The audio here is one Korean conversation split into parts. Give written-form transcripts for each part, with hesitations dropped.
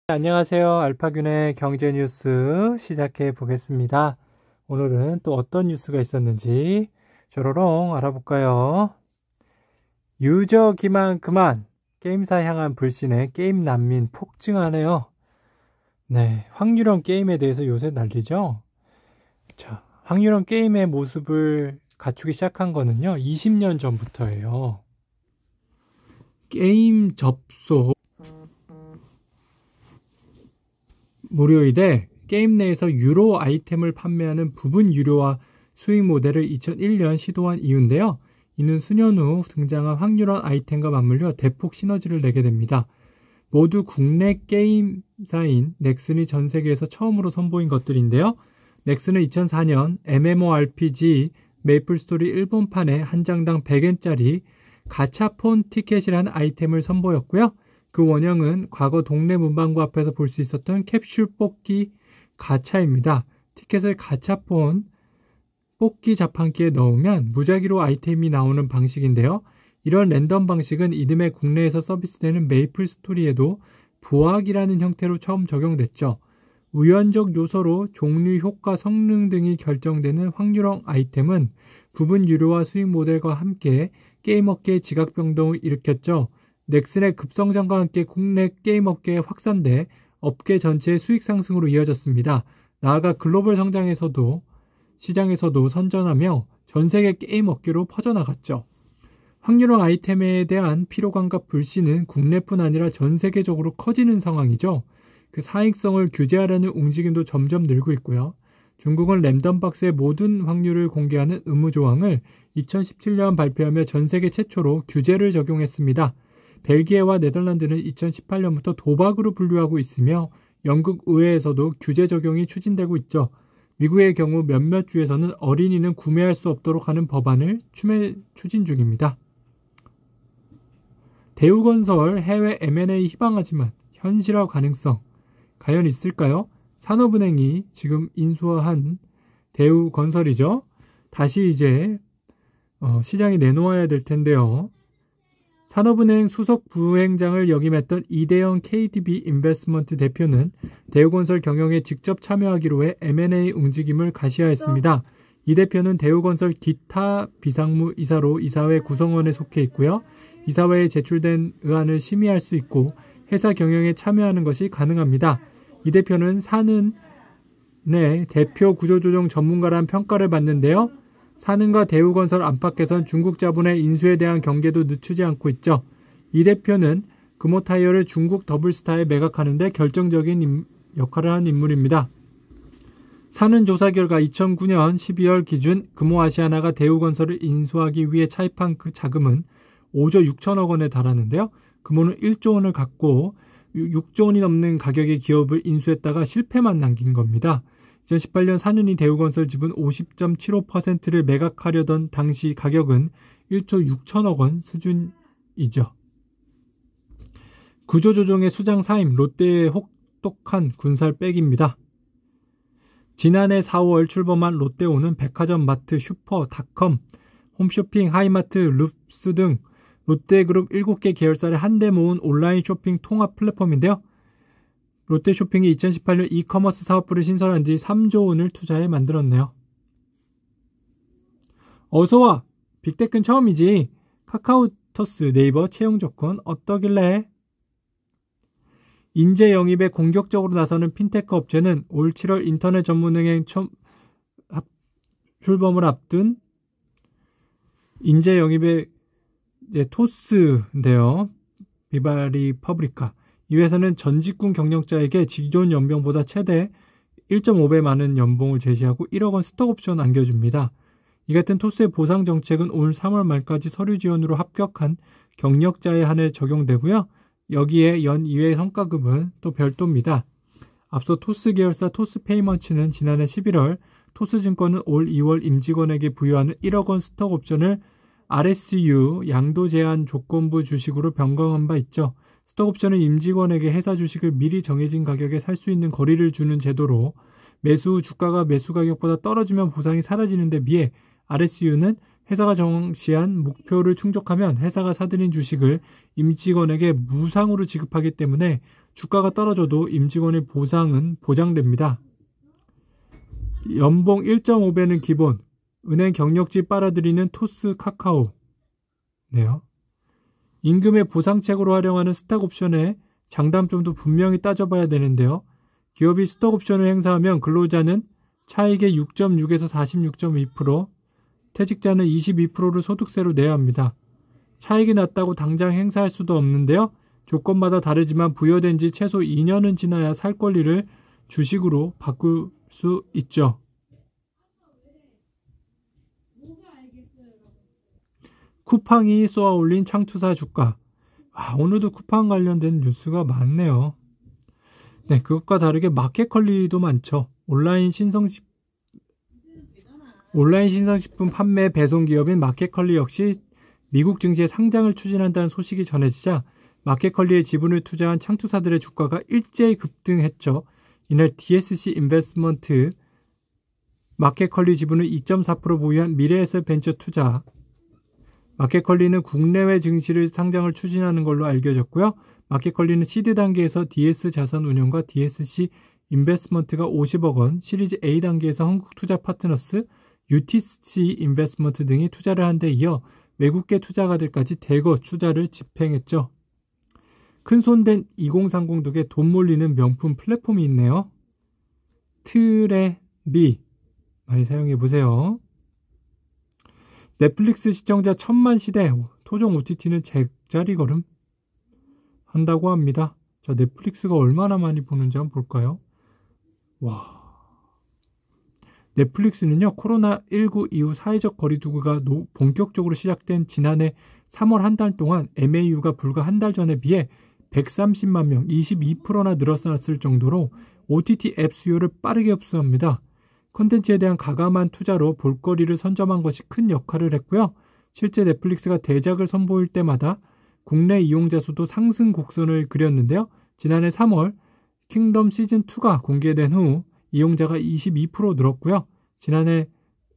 안녕하세요. 알파균의 경제뉴스 시작해 보겠습니다. 오늘은 또 어떤 뉴스가 있었는지 조로롱 알아볼까요? 유저 기만 그만! 게임사 향한 불신에 게임 난민 폭증하네요. 네, 확률형 게임에 대해서 요새 난리죠? 자, 확률형 게임의 모습을 갖추기 시작한 거는요, 20년 전부터예요. 게임 접속 무료이되 게임 내에서 유료 아이템을 판매하는 부분 유료화 수익 모델을 2001년 시도한 이유인데요. 이는 수년 후 등장한 확률형 아이템과 맞물려 대폭 시너지를 내게 됩니다. 모두 국내 게임사인 넥슨이 전 세계에서 처음으로 선보인 것들인데요. 넥슨은 2004년 MMORPG 메이플스토리 일본판에 한 장당 100엔짜리 가차폰 티켓이라는 아이템을 선보였고요. 그 원형은 과거 동네 문방구 앞에서 볼 수 있었던 캡슐 뽑기 가차입니다. 티켓을 가차폰 뽑기 자판기에 넣으면 무작위로 아이템이 나오는 방식인데요. 이런 랜덤 방식은 이듬해 국내에서 서비스되는 메이플 스토리에도 부학이라는 형태로 처음 적용됐죠. 우연적 요소로 종류, 효과, 성능 등이 결정되는 확률형 아이템은 부분 유료화 수익 모델과 함께 게임 업계의 지각 변동을 일으켰죠. 넥슨의 급성장과 함께 국내 게임 업계에 확산돼 업계 전체의 수익 상승으로 이어졌습니다. 나아가 글로벌 시장에서도 선전하며 전 세계 게임 업계로 퍼져나갔죠. 확률형 아이템에 대한 피로감과 불신은 국내뿐 아니라 전 세계적으로 커지는 상황이죠. 그 사익성을 규제하려는 움직임도 점점 늘고 있고요. 중국은 랜덤박스의 모든 확률을 공개하는 의무 조항을 2017년 발표하며 전 세계 최초로 규제를 적용했습니다. 벨기에와 네덜란드는 2018년부터 도박으로 분류하고 있으며 영국 의회에서도 규제 적용이 추진되고 있죠. 미국의 경우 몇몇 주에서는 어린이는 구매할 수 없도록 하는 법안을 추진 중입니다. 대우건설 해외 M&A 희망하지만 현실화 가능성 과연 있을까요? 산업은행이 지금 인수한 대우건설이죠. 다시 이제 시장에 내놓아야 될 텐데요. 산업은행 수석 부행장을 역임했던 이대영 KDB 인베스트먼트 대표는 대우건설 경영에 직접 참여하기로 해 M&A 움직임을 가시화했습니다. 이 대표는 대우건설 기타 비상무 이사로 이사회 구성원에 속해 있고요. 이사회에 제출된 의안을 심의할 수 있고 회사 경영에 참여하는 것이 가능합니다. 이 대표는 사는 내 대표 구조조정 전문가라는 평가를 받는데요. 산은과 대우건설 안팎에선 중국 자본의 인수에 대한 경계도 늦추지 않고 있죠. 이 대표는 금호타이어를 중국 더블스타에 매각하는 데 결정적인 역할을 한 인물입니다. 산은 조사 결과 2009년 12월 기준 금호아시아나가 대우건설을 인수하기 위해 차입한 그 자금은 5조 6천억 원에 달하는데요. 금호는 1조 원을 갖고 6조 원이 넘는 가격의 기업을 인수했다가 실패만 남긴 겁니다. 2018년 산은이 대우건설 지분 50.75%를 매각하려던 당시 가격은 1조 6천억 원 수준이죠. 구조조정의 수장 사임, 롯데의 혹독한 군살 빼기입니다. 지난해 4월 출범한 롯데온은 백화점, 마트, 슈퍼, 닷컴, 홈쇼핑, 하이마트, 룹스 등 롯데그룹 7개 계열사를 한데 모은 온라인 쇼핑 통합 플랫폼인데요. 롯데쇼핑이 2018년 이커머스 사업부를 신설한 뒤 3조 원을 투자해 만들었네요. 어서와! 빅테크는 처음이지. 카카오토스, 네이버 채용 조건 어떠길래? 인재 영입에 공격적으로 나서는 핀테크 업체는 올 7월 인터넷 전문은행 출범을 앞둔 인재 영입의 토스인데요. 비바리 퍼브리카. 이 회사는 전 직군 경력자에게 기존 연봉보다 최대 1.5배 많은 연봉을 제시하고 1억 원 스톡옵션 안겨줍니다. 이 같은 토스의 보상 정책은 올 3월 말까지 서류 지원으로 합격한 경력자에 한해 적용되고요. 여기에 연 2회 성과급은 또 별도입니다. 앞서 토스 계열사 토스페이먼츠는 지난해 11월 토스증권은 올 2월 임직원에게 부여하는 1억 원 스톡옵션을 RSU 양도 제한 조건부 주식으로 변경한 바 있죠. 스톡옵션은 임직원에게 회사 주식을 미리 정해진 가격에 살 수 있는 거리를 주는 제도로 매수 후 주가가 매수 가격보다 떨어지면 보상이 사라지는 데 비해 RSU는 회사가 정시한 목표를 충족하면 회사가 사들인 주식을 임직원에게 무상으로 지급하기 때문에 주가가 떨어져도 임직원의 보상은 보장됩니다. 연봉 1.5배는 기본, 은행 경력지 빨아들이는 토스 카카오. 네요. 임금의 보상책으로 활용하는 스탁옵션의 장단점도 분명히 따져봐야 되는데요. 기업이 스톡옵션을 행사하면 근로자는 차익의 6.6에서 46.2%, 퇴직자는 22%를 소득세로 내야 합니다. 차익이 낮다고 당장 행사할 수도 없는데요. 조건마다 다르지만 부여된 지 최소 2년은 지나야 살 권리를 주식으로 바꿀 수 있죠. 쿠팡이 쏘아올린 창투사 주가. 오늘도 쿠팡 관련된 뉴스가 많네요. 네, 그것과 다르게 마켓컬리도 많죠. 온라인 신선식품 판매 배송 기업인 마켓컬리 역시 미국 증시에 상장을 추진한다는 소식이 전해지자 마켓컬리에 지분을 투자한 창투사들의 주가가 일제히 급등했죠. 이날 DSC 인베스트먼트 마켓컬리 지분을 2.4% 보유한 미래에셋 벤처 투자. 마켓컬리는 국내외 증시를 상장을 추진하는 걸로 알려졌고요. 마켓컬리는 시드 단계에서 DS 자산운용과 DSC 인베스트먼트가 50억 원, 시리즈 A 단계에서 한국투자 파트너스, UTC 인베스트먼트 등이 투자를 한 데 이어 외국계 투자가들까지 대거 투자를 집행했죠. 큰손된 2030 덕에 돈 몰리는 명품 플랫폼이 있네요. 트레비 많이 사용해보세요. 넷플릭스 시청자 1000만 시대 토종 OTT는 제자리 걸음 한다고 합니다. 자, 넷플릭스가 얼마나 많이 보는지 한번 볼까요? 와, 넷플릭스는요, 코로나19 이후 사회적 거리두기가 본격적으로 시작된 지난해 3월 한 달 동안 MAU가 불과 한 달 전에 비해 130만 명, 22%나 늘어났을 정도로 OTT 앱 수요를 빠르게 흡수합니다. 콘텐츠에 대한 가감한 투자로 볼거리를 선점한 것이 큰 역할을 했고요. 실제 넷플릭스가 대작을 선보일 때마다 국내 이용자 수도 상승 곡선을 그렸는데요. 지난해 3월 킹덤 시즌2가 공개된 후 이용자가 22% 늘었고요. 지난해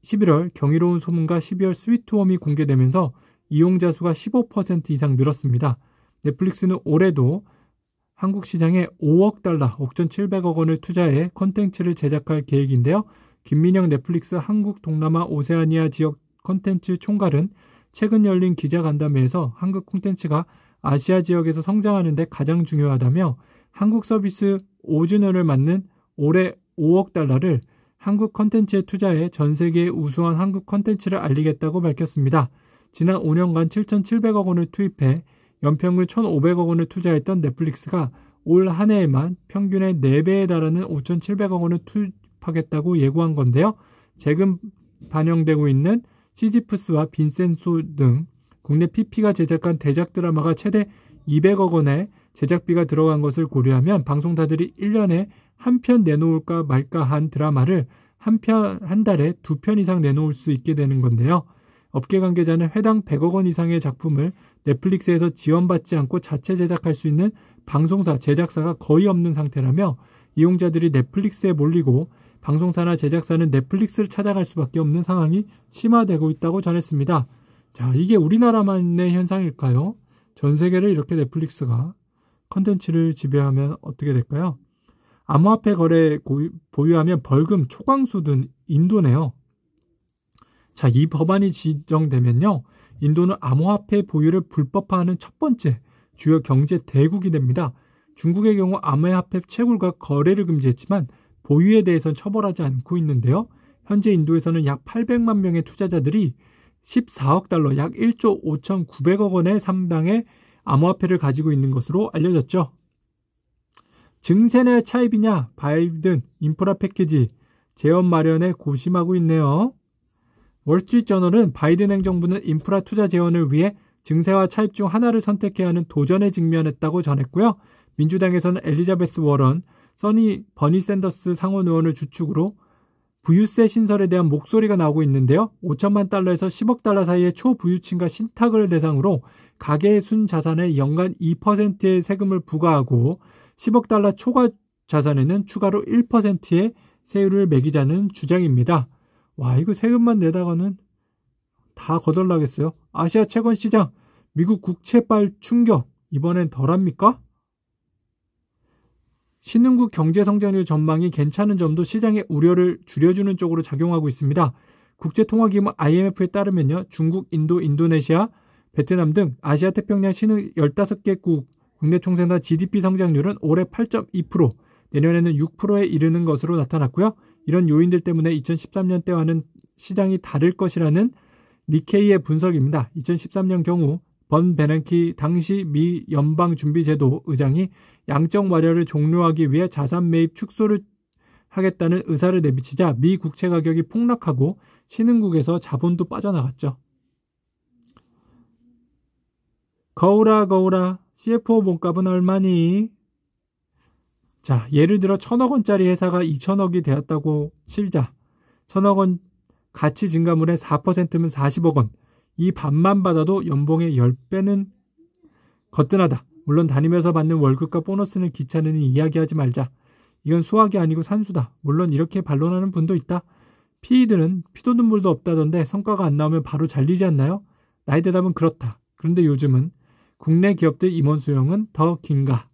11월 경이로운 소문과 12월 스위트홈이 공개되면서 이용자 수가 15% 이상 늘었습니다. 넷플릭스는 올해도 한국 시장에 5억 달러, 5,700억 원을 투자해 콘텐츠를 제작할 계획인데요. 김민영 넷플릭스 한국 동남아 오세아니아 지역 콘텐츠 총괄은 최근 열린 기자간담회에서 한국 콘텐츠가 아시아 지역에서 성장하는 데 가장 중요하다며 한국 서비스 5주년을 맞는 올해 5억 달러를 한국 콘텐츠에 투자해 전 세계에 우수한 한국 콘텐츠를 알리겠다고 밝혔습니다. 지난 5년간 7,700억 원을 투입해 연평균 1,500억 원을 투자했던 넷플릭스가 올 한 해에만 평균의 4배에 달하는 5,700억 원을 투입하겠다고 예고한 건데요. 최근 반영되고 있는 시지프스와 빈센소 등 국내 PP가 제작한 대작 드라마가 최대 200억 원의 제작비가 들어간 것을 고려하면 방송사들이 1년에 한 편 내놓을까 말까 한 드라마를 한 달에 2편 이상 내놓을 수 있게 되는 건데요. 업계 관계자는 회당 100억 원 이상의 작품을 넷플릭스에서 지원받지 않고 자체 제작할 수 있는 방송사, 제작사가 거의 없는 상태라며 이용자들이 넷플릭스에 몰리고 방송사나 제작사는 넷플릭스를 찾아갈 수밖에 없는 상황이 심화되고 있다고 전했습니다. 자, 이게 우리나라만의 현상일까요? 전 세계를 이렇게 넷플릭스가 컨텐츠를 지배하면 어떻게 될까요? 암호화폐 거래 보유하면 벌금 초강수 등 인도네요. 자, 이 법안이 지정되면요, 인도는 암호화폐 보유를 불법화하는 첫 번째 주요 경제 대국이 됩니다. 중국의 경우 암호화폐 채굴과 거래를 금지했지만 보유에 대해서는 처벌하지 않고 있는데요. 현재 인도에서는 약 800만 명의 투자자들이 14억 달러, 약 1조 5,900억 원의 상당의 암호화폐를 가지고 있는 것으로 알려졌죠. 증세 내 차입이냐, 바이든 인프라 패키지 재원 마련에 고심하고 있네요. 월스트리트저널은 바이든 행정부는 인프라 투자 재원을 위해 증세와 차입 중 하나를 선택해야 하는 도전에 직면했다고 전했고요. 민주당에서는 엘리자베스 워런, 버니 샌더스 상원 의원을 주축으로 부유세 신설에 대한 목소리가 나오고 있는데요. 5천만 달러에서 10억 달러 사이의 초부유층과 신탁을 대상으로 가계의 순자산에 연간 2%의 세금을 부과하고 10억 달러 초과 자산에는 추가로 1%의 세율을 매기자는 주장입니다. 와, 이거 세금만 내다가는 다 거덜나겠어요. 아시아 채권 시장, 미국 국채발 충격, 이번엔 덜합니까? 신흥국 경제성장률 전망이 괜찮은 점도 시장의 우려를 줄여주는 쪽으로 작용하고 있습니다. 국제통화기금 IMF에 따르면요. 중국, 인도, 인도네시아, 베트남 등 아시아태평양 신흥 15개국 국내 총생산 GDP 성장률은 올해 8.2%, 내년에는 6%에 이르는 것으로 나타났고요. 이런 요인들 때문에 2013년 때와는 시장이 다를 것이라는 니케이의 분석입니다. 2013년 경우 번 베난키 당시 미 연방준비제도 의장이 양적 완화를 종료하기 위해 자산 매입 축소를 하겠다는 의사를 내비치자 미 국채 가격이 폭락하고 신흥국에서 자본도 빠져나갔죠. 거울아 CFO 몸값은 얼마니? 자, 예를 들어 1,000억 원짜리 회사가 2,000억이 되었다고 칠자. 1,000억 원 가치 증가물의 4%면 40억 원. 이 반만 받아도 연봉의 10배는 거뜬하다. 물론 다니면서 받는 월급과 보너스는 귀찮으니 이야기하지 말자. 이건 수학이 아니고 산수다. 물론 이렇게 반론하는 분도 있다. PE들은 피도 눈물도 없다던데 성과가 안 나오면 바로 잘리지 않나요? 나의 대답은 그렇다. 그런데 요즘은 국내 기업들 임원 수용은 더 긴가?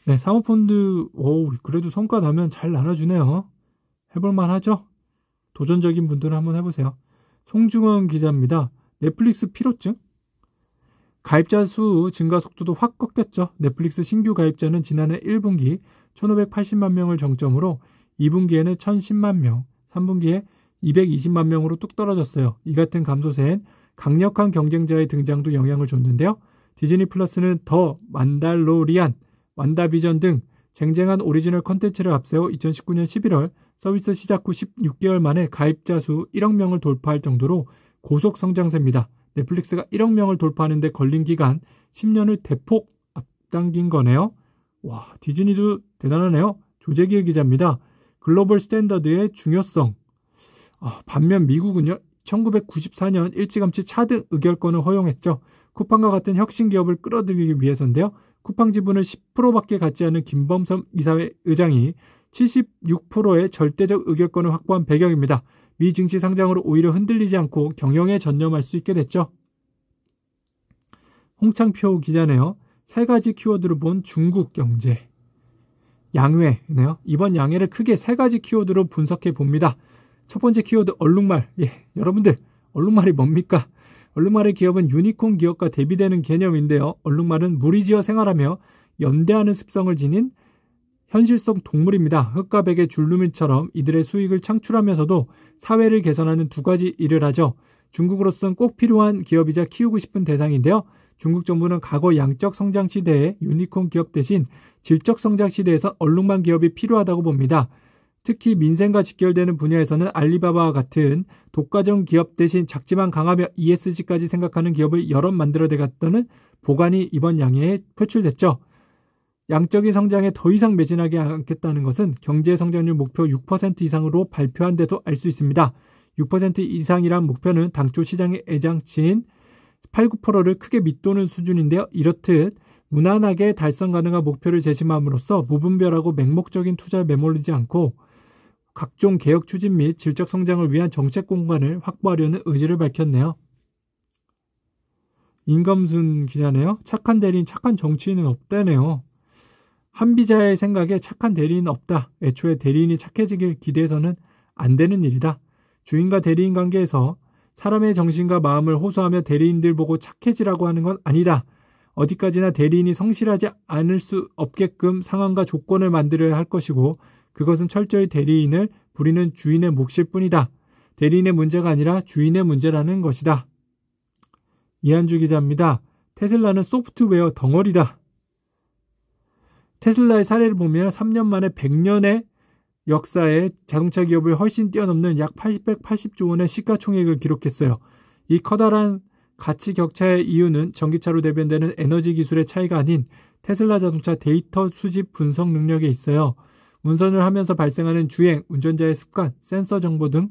네, 사모펀드 그래도 성과 나면 잘 나눠주네요. 해볼만 하죠? 도전적인 분들은 한번 해보세요. 송중원 기자입니다. 넷플릭스 피로증? 가입자 수 증가 속도도 확 꺾였죠. 넷플릭스 신규 가입자는 지난해 1분기 1,580만 명을 정점으로 2분기에는 1,010만 명, 3분기에 220만 명으로 뚝 떨어졌어요. 이 같은 감소세엔 강력한 경쟁자의 등장도 영향을 줬는데요. 디즈니 플러스는 더 만달로리안, 완다비전 등 쟁쟁한 오리지널 컨텐츠를 앞세워 2019년 11월 서비스 시작 후 16개월 만에 가입자 수 1억 명을 돌파할 정도로 고속 성장세입니다. 넷플릭스가 1억 명을 돌파하는데 걸린 기간 10년을 대폭 앞당긴 거네요. 와, 디즈니도 대단하네요. 조재길 기자입니다. 글로벌 스탠더드의 중요성. 반면 미국은요. 1994년 일찌감치 차등 의결권을 허용했죠. 쿠팡과 같은 혁신 기업을 끌어들이기 위해서인데요. 쿠팡 지분을 10%밖에 갖지 않은 김범선 이사회 의장이 76%의 절대적 의결권을 확보한 배경입니다. 미 증시 상장으로 오히려 흔들리지 않고 경영에 전념할 수 있게 됐죠. 홍창표 기자네요. 세 가지 키워드로 본 중국 경제. 양회네요. 이번 양회를 크게 세 가지 키워드로 분석해 봅니다. 첫 번째 키워드 얼룩말. 여러분들 얼룩말이 뭡니까? 얼룩말의 기업은 유니콘 기업과 대비되는 개념인데요. 얼룩말은 무리지어 생활하며 연대하는 습성을 지닌 현실성 동물입니다. 흙과 백의 줄누민처럼 이들의 수익을 창출하면서도 사회를 개선하는 두 가지 일을 하죠. 중국으로서는 꼭 필요한 기업이자 키우고 싶은 대상인데요. 중국 정부는 과거 양적 성장 시대에 유니콘 기업 대신 질적 성장 시대에서 얼룩말 기업이 필요하다고 봅니다. 특히 민생과 직결되는 분야에서는 알리바바와 같은 독과점 기업 대신 작지만 강하며 ESG까지 생각하는 기업을 여러 만들어내갔다는 보관이 이번 양회에 표출됐죠. 양적인 성장에 더 이상 매진하지 않겠다는 것은 경제 성장률 목표 6% 이상으로 발표한 데도 알 수 있습니다. 6% 이상이란 목표는 당초 시장의 애장치인 8, 9%를 크게 밑도는 수준인데요. 이렇듯 무난하게 달성 가능한 목표를 제시함으로써 무분별하고 맹목적인 투자에 매몰리지 않고 각종 개혁 추진 및 질적 성장을 위한 정책 공간을 확보하려는 의지를 밝혔네요. 임검순 기자네요. 착한 대리인, 착한 정치인은 없다네요. 한비자의 생각에 착한 대리인은 없다. 애초에 대리인이 착해지길 기대해서는 안 되는 일이다. 주인과 대리인 관계에서 사람의 정신과 마음을 호소하며 대리인들 보고 착해지라고 하는 건 아니다. 어디까지나 대리인이 성실하지 않을 수 없게끔 상황과 조건을 만들어야 할 것이고 그것은 철저히 대리인을 부리는 주인의 몫일 뿐이다. 대리인의 문제가 아니라 주인의 문제라는 것이다. 이한주 기자입니다. 테슬라는 소프트웨어 덩어리다. 테슬라의 사례를 보면 3년 만에 100년의 역사에 자동차 기업을 훨씬 뛰어넘는 약 880조 원의 시가총액을 기록했어요. 이 커다란 가치 격차의 이유는 전기차로 대변되는 에너지 기술의 차이가 아닌 테슬라 자동차 데이터 수집 분석 능력에 있어요. 운전을 하면서 발생하는 주행, 운전자의 습관, 센서 정보 등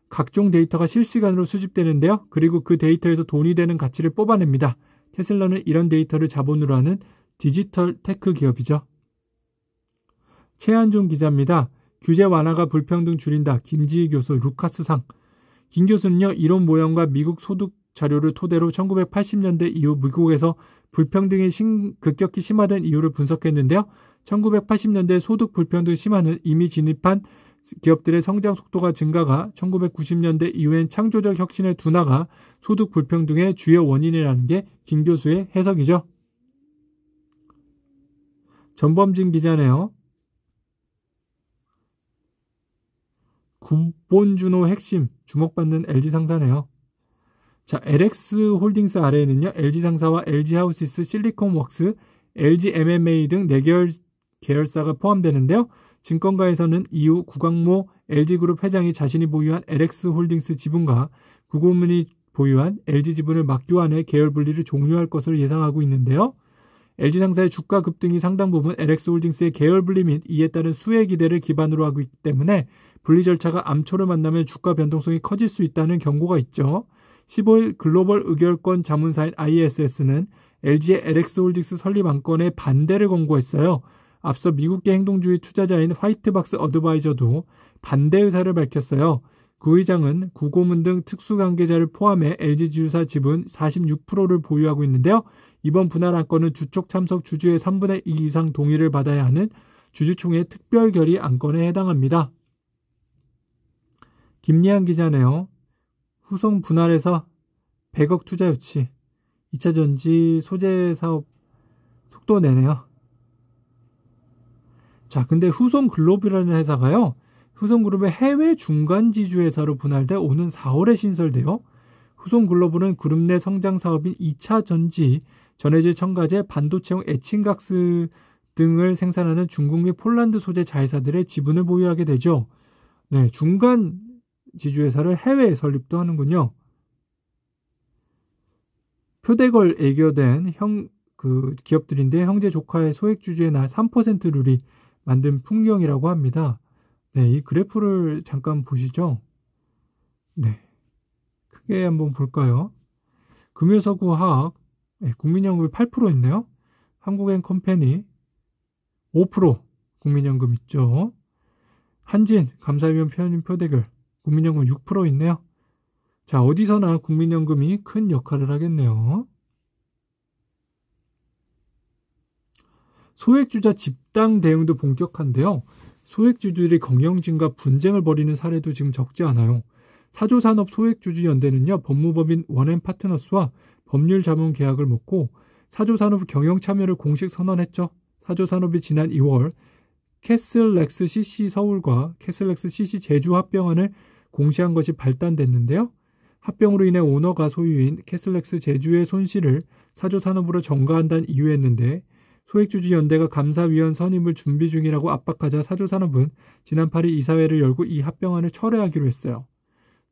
각종 데이터가 실시간으로 수집되는데요. 그리고 그 데이터에서 돈이 되는 가치를 뽑아냅니다. 테슬라는 이런 데이터를 자본으로 하는 디지털 테크 기업이죠. 최한종 기자입니다. 규제 완화가 불평등 줄인다. 김지희 교수 루카스상. 김 교수는요. 이론 모형과 미국 소득 자료를 토대로 1980년대 이후 미국에서 불평등이 급격히 심화된 이유를 분석했는데요. 1980년대 소득 불평등 심화는 이미 진입한 기업들의 성장 속도가 증가가 1990년대 이후엔 창조적 혁신의 둔화가 소득 불평등의 주요 원인이라는 게 김 교수의 해석이죠. 전범진 기자네요. 구본주노 핵심 주목받는 LG 상사네요. 자, LX 홀딩스 아래에는요. LG 상사와 LG 하우시스, 실리콘웍스, LG MMA 등 4개월 계열사가 포함되는데요. 증권가에서는 이후 구광모 LG그룹 회장이 자신이 보유한 LX 홀딩스 지분과 구고문이 보유한 LG 지분을 맞교환해 계열 분리를 종료할 것으로 예상하고 있는데요. LG 상사의 주가 급등이 상당 부분 LX 홀딩스의 계열 분리 및 이에 따른 수혜 기대를 기반으로 하고 있기 때문에 분리 절차가 암초를 만나면 주가 변동성이 커질 수 있다는 경고가 있죠. 15일 글로벌 의결권 자문사인 ISS는 LG의 LX 홀딩스 설립 안건에 반대를 권고했어요. 앞서 미국계 행동주의 투자자인 화이트박스 어드바이저도 반대 의사를 밝혔어요. 구 의장은 구고문 등 특수관계자를 포함해 LG지주사 지분 46%를 보유하고 있는데요. 이번 분할 안건은 주촉 참석 주주의 3분의 2 이상 동의를 받아야 하는 주주총회 특별결의 안건에 해당합니다. 김리한 기자네요. 후송 분할에서 100억 투자 유치, 2차전지 소재 사업 속도 내네요. 자, 근데 후송글로벌이라는 회사가요. 후송그룹의 해외 중간지주 회사로 분할돼 오는 4월에 신설돼요. 후송글로벌은 그룹 내 성장 사업인 2차 전지, 전해질 첨가제, 반도체용 에칭각스 등을 생산하는 중국 및 폴란드 소재 자회사들의 지분을 보유하게 되죠. 네, 중간 지주회사를 해외에 설립도 하는군요. 표대걸 애교된 기업들인데 형제 조카의 소액주주의 날 3% 룰이 만든 풍경이라고 합니다. 네, 이 그래프를 잠깐 보시죠. 네, 크게 한번 볼까요? 금요서구화학, 네, 국민연금이 8% 있네요. 한국엔컴퍼니 5% 국민연금 있죠. 한진 감사위원 편입 표대결 국민연금 6% 있네요. 자, 어디서나 국민연금이 큰 역할을 하겠네요. 소액주자 집단 대응도 본격화인데요. 소액주주들이 경영진과 분쟁을 벌이는 사례도 지금 적지 않아요. 사조산업 소액주주연대는요. 법무법인 원앤파트너스와 법률자문 계약을 맺고 사조산업 경영 참여를 공식 선언했죠. 사조산업이 지난 2월 캐슬렉스 CC 서울과 캐슬렉스 CC 제주 합병안을 공시한 것이 발단됐는데요. 합병으로 인해 오너가 소유인 캐슬렉스 제주의 손실을 사조산업으로 전가한다는 이유였는데 소액주주연대가 감사위원 선임을 준비 중이라고 압박하자 사조산업은 지난 8일 이사회를 열고 이 합병안을 철회하기로 했어요.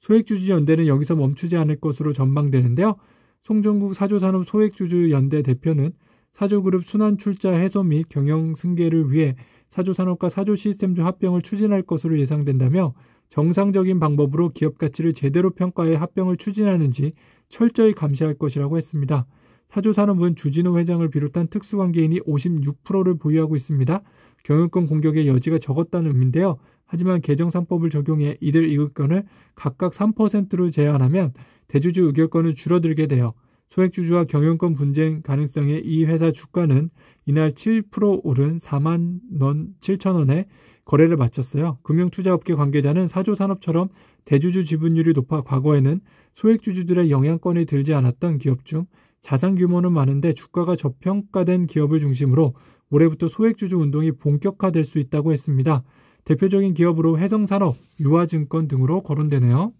소액주주연대는 여기서 멈추지 않을 것으로 전망되는데요. 송정국 사조산업 소액주주연대 대표는 사조그룹 순환출자 해소 및 경영 승계를 위해 사조산업과 사조시스템주 합병을 추진할 것으로 예상된다며 정상적인 방법으로 기업 가치를 제대로 평가해 합병을 추진하는지 철저히 감시할 것이라고 했습니다. 사조산업은 주진호 회장을 비롯한 특수관계인이 56%를 보유하고 있습니다. 경영권 공격의 여지가 적었다는 의미인데요. 하지만 개정 3법을 적용해 이들 의결권을 각각 3%로 제한하면 대주주 의결권은 줄어들게 되어 소액주주와 경영권 분쟁 가능성에 이 회사 주가는 이날 7% 오른 4만 원 7천 원에 거래를 마쳤어요. 금융투자업계 관계자는 사조산업처럼 대주주 지분율이 높아 과거에는 소액주주들의 영향권이 들지 않았던 기업 중 자산 규모는 많은데 주가가 저평가된 기업을 중심으로 올해부터 소액주주 운동이 본격화될 수 있다고 했습니다. 대표적인 기업으로 해성산업, 유화증권 등으로 거론되네요.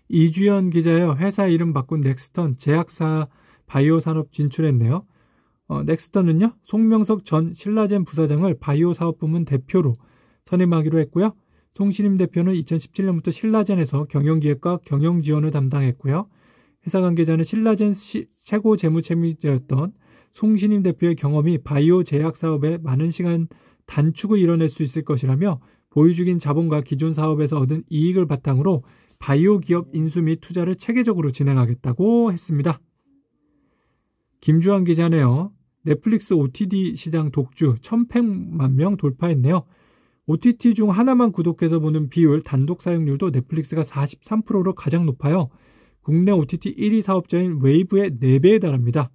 이주연 기자요. 회사 이름 바꾼 넥스턴 제약사 바이오 산업 진출했네요. 넥스턴은요. 송명석 전 신라젠 부사장을 바이오 사업부문 대표로 선임하기로 했고요. 송신임 대표는 2017년부터 신라젠에서 경영기획과 경영지원을 담당했고요. 회사 관계자는 신라젠 최고 재무책임자였던 송신임 대표의 경험이 바이오 제약 사업에 많은 시간 단축을 이뤄낼 수 있을 것이라며 보유 중인 자본과 기존 사업에서 얻은 이익을 바탕으로 바이오 기업 인수 및 투자를 체계적으로 진행하겠다고 했습니다. 김주환 기자네요. 넷플릭스 OTT 시장 독주 1,100만 명 돌파했네요. OTT 중 하나만 구독해서 보는 비율, 단독 사용률도 넷플릭스가 43%로 가장 높아요. 국내 OTT 1위 사업자인 웨이브의 4배에 달합니다.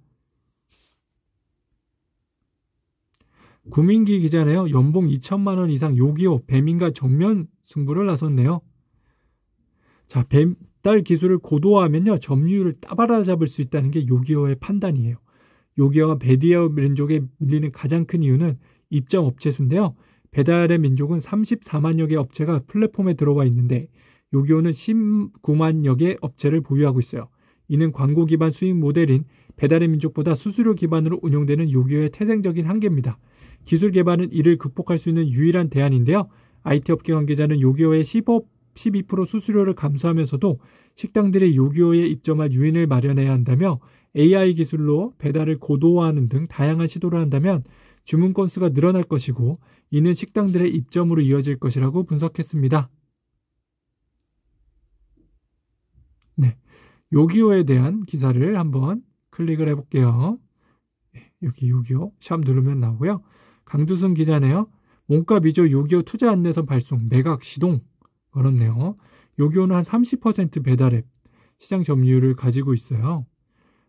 구민기 기자네요. 연봉 2천만 원 이상 요기요. 배민과 정면 승부를 나섰네요. 자, 배달 기술을 고도화하면요. 점유율을 따라잡을 수 있다는 게 요기요의 판단이에요. 요기요가 배달의 민족에 밀리는 가장 큰 이유는 입점 업체 수인데요. 배달의 민족은 34만여 개 업체가 플랫폼에 들어와 있는데 요기요는 19만여 개 업체를 보유하고 있어요. 이는 광고 기반 수익 모델인 배달의 민족보다 수수료 기반으로 운영되는 요기요의 태생적인 한계입니다. 기술 개발은 이를 극복할 수 있는 유일한 대안인데요. IT 업계 관계자는 요기요의 12% 수수료를 감수하면서도 식당들이 요기요에 입점할 유인을 마련해야 한다며 AI 기술로 배달을 고도화하는 등 다양한 시도를 한다면 주문 건수가 늘어날 것이고 이는 식당들의 입점으로 이어질 것이라고 분석했습니다. 네, 요기요에 대한 기사를 한번 클릭을 해볼게요. 여기 요기요 샵 누르면 나오고요. 강두순 기자네요. 원가 미조 요기요 투자 안내선 발송 매각 시동 걸었네요. 요기요는 한 30% 배달앱 시장 점유율을 가지고 있어요.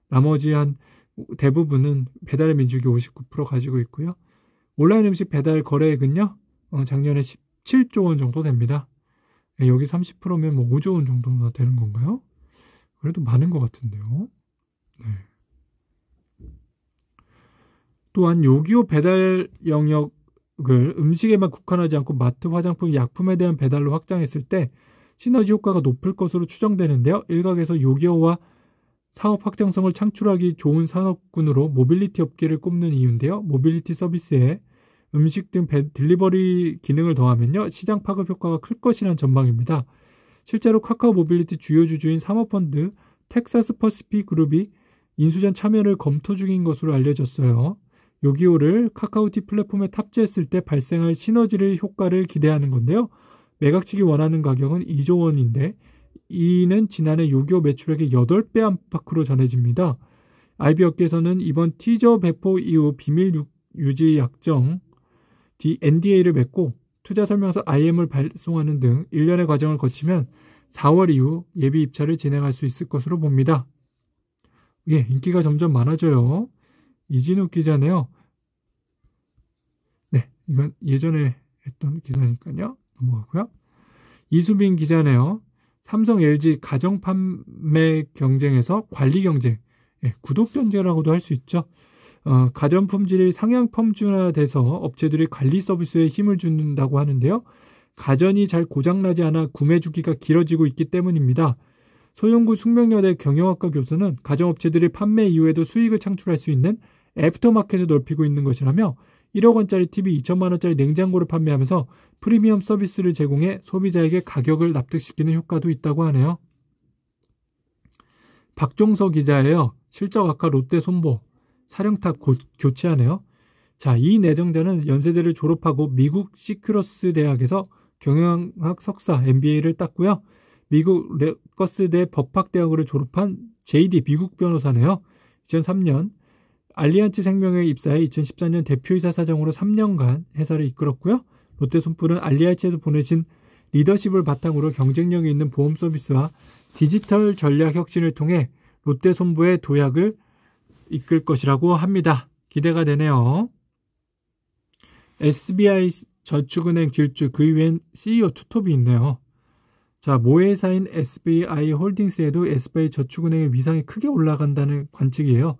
나머지 한 대부분은 배달의 민족이 59% 가지고 있고요. 온라인 음식 배달 거래액은요. 작년에 17조 원 정도 됩니다. 여기 30%면 뭐 5조 원 정도나 되는 건가요? 그래도 많은 것 같은데요. 네. 또한 요기요 배달 영역을 음식에만 국한하지 않고 마트, 화장품, 약품에 대한 배달로 확장했을 때 시너지 효과가 높을 것으로 추정되는데요. 일각에서 요기요와 사업 확장성을 창출하기 좋은 산업군으로 모빌리티 업계를 꼽는 이유인데요. 모빌리티 서비스에 음식 등 딜리버리 기능을 더하면요. 시장 파급 효과가 클 것이라는 전망입니다. 실제로 카카오 모빌리티 주요 주주인 사모펀드 텍사스 퍼시픽 그룹이 인수전 참여를 검토 중인 것으로 알려졌어요. 요기요를 카카오티 플랫폼에 탑재했을 때 발생할 시너지를 효과를 기대하는 건데요. 매각치기 원하는 가격은 2조 원인데 이는 지난해 요기요 매출액의 8배 안팎으로 전해집니다. IB 업계에서는 이번 티저 배포 이후 비밀 유지 약정 NDA를 맺고 투자 설명서 IM을 발송하는 등 일련의 과정을 거치면 4월 이후 예비 입찰을 진행할 수 있을 것으로 봅니다. 예, 인기가 점점 많아져요. 이진욱 기자네요. 네, 이건 예전에 했던 기사니까요. 넘어가고요. 이수빈 기자네요. 삼성, LG 가정 판매 경쟁에서 관리 경쟁, 예, 구독 경쟁이라고도 할 수 있죠. 가전 품질이 상향 평준화돼서 업체들이 관리 서비스에 힘을 준다고 하는데요. 가전이 잘 고장나지 않아 구매 주기가 길어지고 있기 때문입니다. 소영구 숙명여대 경영학과 교수는 가정업체들이 판매 이후에도 수익을 창출할 수 있는 애프터마켓을 넓히고 있는 것이라며 1억 원짜리 TV, 2천만 원짜리 냉장고를 판매하면서 프리미엄 서비스를 제공해 소비자에게 가격을 납득시키는 효과도 있다고 하네요. 박종서 기자예요. 실적악화 롯데 손보 사령탑 교체하네요. 자, 이 내정자는 연세대를 졸업하고 미국 시큐러스 대학에서 경영학 석사 MBA를 땄고요. 미국 레거스대 법학대학을 졸업한 JD 미국 변호사네요. 2003년 알리안츠 생명에 입사해 2014년 대표이사 사장으로 3년간 회사를 이끌었고요. 롯데손풀은 알리안츠에서 보내신 리더십을 바탕으로 경쟁력이 있는 보험 서비스와 디지털 전략 혁신을 통해 롯데손보의 도약을 이끌 것이라고 합니다. 기대가 되네요. SBI 저축은행 질주, 그 이후엔 CEO 투톱이 있네요. 자, 모회사인 SBI 홀딩스에도 SBI 저축은행의 위상이 크게 올라간다는 관측이에요.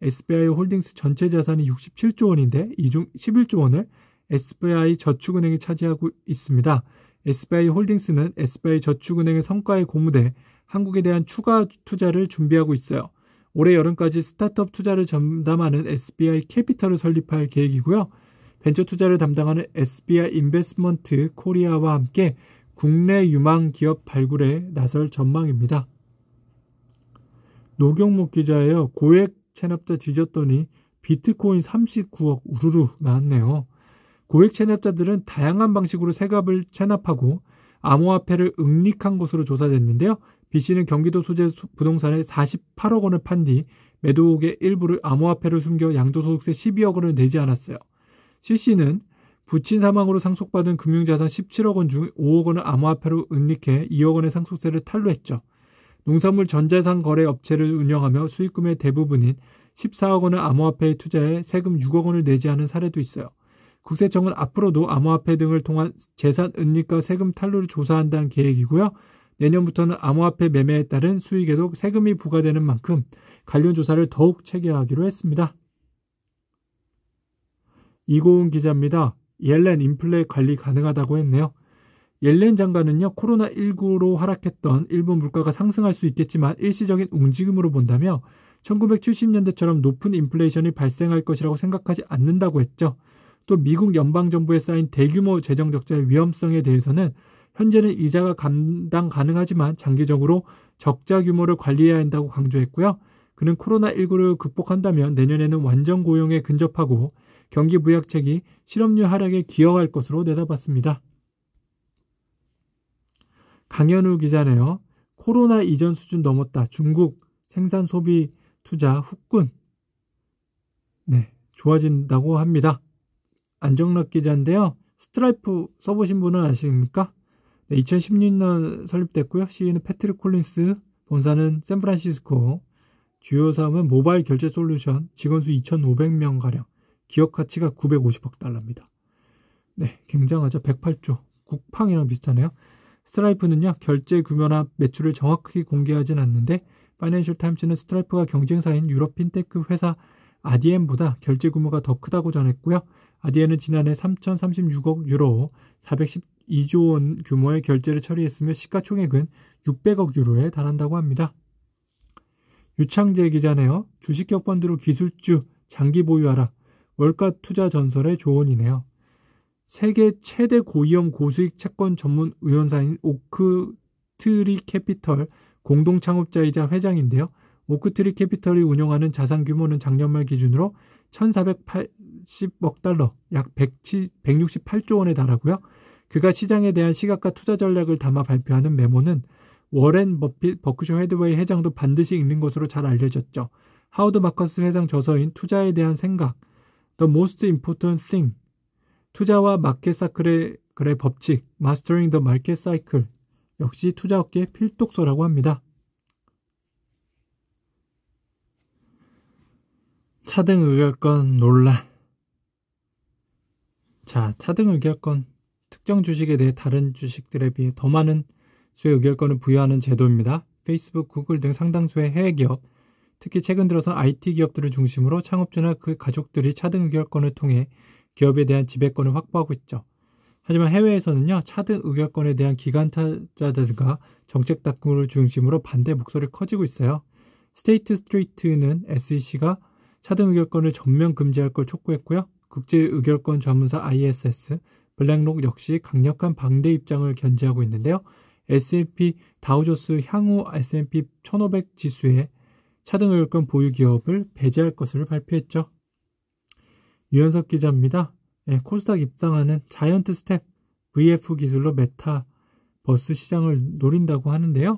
SBI 홀딩스 전체 자산이 67조 원인데 이 중 11조 원을 SBI 저축은행이 차지하고 있습니다. SBI 홀딩스는 SBI 저축은행의 성과에 고무돼 한국에 대한 추가 투자를 준비하고 있어요. 올해 여름까지 스타트업 투자를 전담하는 SBI 캐피털을 설립할 계획이고요. 벤처 투자를 담당하는 SBI 인베스트먼트 코리아와 함께 국내 유망 기업 발굴에 나설 전망입니다. 노경목 기자예요. 고액 체납자 뒤졌더니 비트코인 39억 우르르 나왔네요. 고액 체납자들은 다양한 방식으로 세금을 체납하고 암호화폐를 은닉한 것으로 조사됐는데요. B씨는 경기도 소재 부동산에 48억 원을 판 뒤 매도옥의 일부를 암호화폐로 숨겨 양도소득세 12억 원을 내지 않았어요. C씨는 부친 사망으로 상속받은 금융자산 17억 원 중 5억 원을 암호화폐로 은닉해 2억 원의 상속세를 탈루했죠. 농산물 전자상 거래 업체를 운영하며 수익금의 대부분인 14억 원을 암호화폐에 투자해 세금 6억 원을 내지 않은 사례도 있어요. 국세청은 앞으로도 암호화폐 등을 통한 재산 은닉과 세금 탈루를 조사한다는 계획이고요. 내년부터는 암호화폐 매매에 따른 수익에도 세금이 부과되는 만큼 관련 조사를 더욱 체계화하기로 했습니다. 이고은 기자입니다. 옐렌 인플레 관리 가능하다고 했네요. 옐렌 장관은요, 코로나19로 하락했던 일본 물가가 상승할 수 있겠지만 일시적인 움직임으로 본다며 1970년대처럼 높은 인플레이션이 발생할 것이라고 생각하지 않는다고 했죠. 또 미국 연방정부에 쌓인 대규모 재정 적자의 위험성에 대해서는 현재는 이자가 감당 가능하지만 장기적으로 적자 규모를 관리해야 한다고 강조했고요. 그는 코로나19를 극복한다면 내년에는 완전 고용에 근접하고 경기 부양책이 실업률 하락에 기여할 것으로 내다봤습니다. 강현우 기자네요. 코로나 이전 수준 넘었다. 중국 생산 소비 투자 후끈 좋아진다고 합니다. 안정락 기자인데요. 스트라이프 써보신 분은 아십니까? 2016년 설립됐고요. CEO는 패트릭 콜린스, 본사는 샌프란시스코, 주요 사업은 모바일 결제 솔루션, 직원 수 2,500명가량, 기업 가치가 950억 달러입니다. 네, 굉장하죠. 108조. 국팡이랑 비슷하네요. 스트라이프는요, 결제 규모나 매출을 정확히 공개하진 않는데 파이낸셜 타임즈는 스트라이프가 경쟁사인 유럽 핀테크 회사 아디엔보다 결제 규모가 더 크다고 전했고요. 아디엔은 지난해 3,036억 유로, 412조 원 규모의 결제를 처리했으며 시가총액은 600억 유로에 달한다고 합니다. 유창재 기자네요. 주식형 펀드로 기술주 장기 보유하라. 월가 투자 전설의 조언이네요. 세계 최대 고위험 고수익 채권 전문 의원사인 오크트리 캐피털 공동 창업자이자 회장인데요. 오크트리 캐피털이 운영하는 자산 규모는 작년 말 기준으로 1,480억 달러, 약 168조 원에 달하고요. 그가 시장에 대한 시각과 투자 전략을 담아 발표하는 메모는 워렌 버크셔 해드웨이 회장도 반드시 읽는 것으로 잘 알려졌죠. 하워드 마커스 회장 저서인 투자에 대한 생각, The Most Important Thing, 투자와 마켓 사이클의 법칙, Mastering the Market Cycle, 역시 투자업계의 필독서라고 합니다. 차등 의결권 논란. 자, 차등 의결권, 특정 주식에 대해 다른 주식들에 비해 더 많은 수의 의결권을 부여하는 제도입니다. 페이스북, 구글 등 상당수의 해외 기업, 특히 최근 들어서 IT 기업들을 중심으로 창업주나 그 가족들이 차등 의결권을 통해 기업에 대한 지배권을 확보하고 있죠. 하지만 해외에서는요, 차등 의결권에 대한 기관 투자자들과 정책 당국을 중심으로 반대 목소리가 커지고 있어요. 스테이트 스트리트는 SEC가 차등 의결권을 전면 금지할 걸 촉구했고요. 국제 의결권 전문사 ISS, 블랙록 역시 강력한 반대 입장을 견지하고 있는데요. S&P 다우존스 향후 S&P 1500 지수에 차등 의결권 보유 기업을 배제할 것을 발표했죠. 유현석 기자입니다. 코스닥 입상하는 자이언트 스텝 VF 기술로 메타버스 시장을 노린다고 하는데요.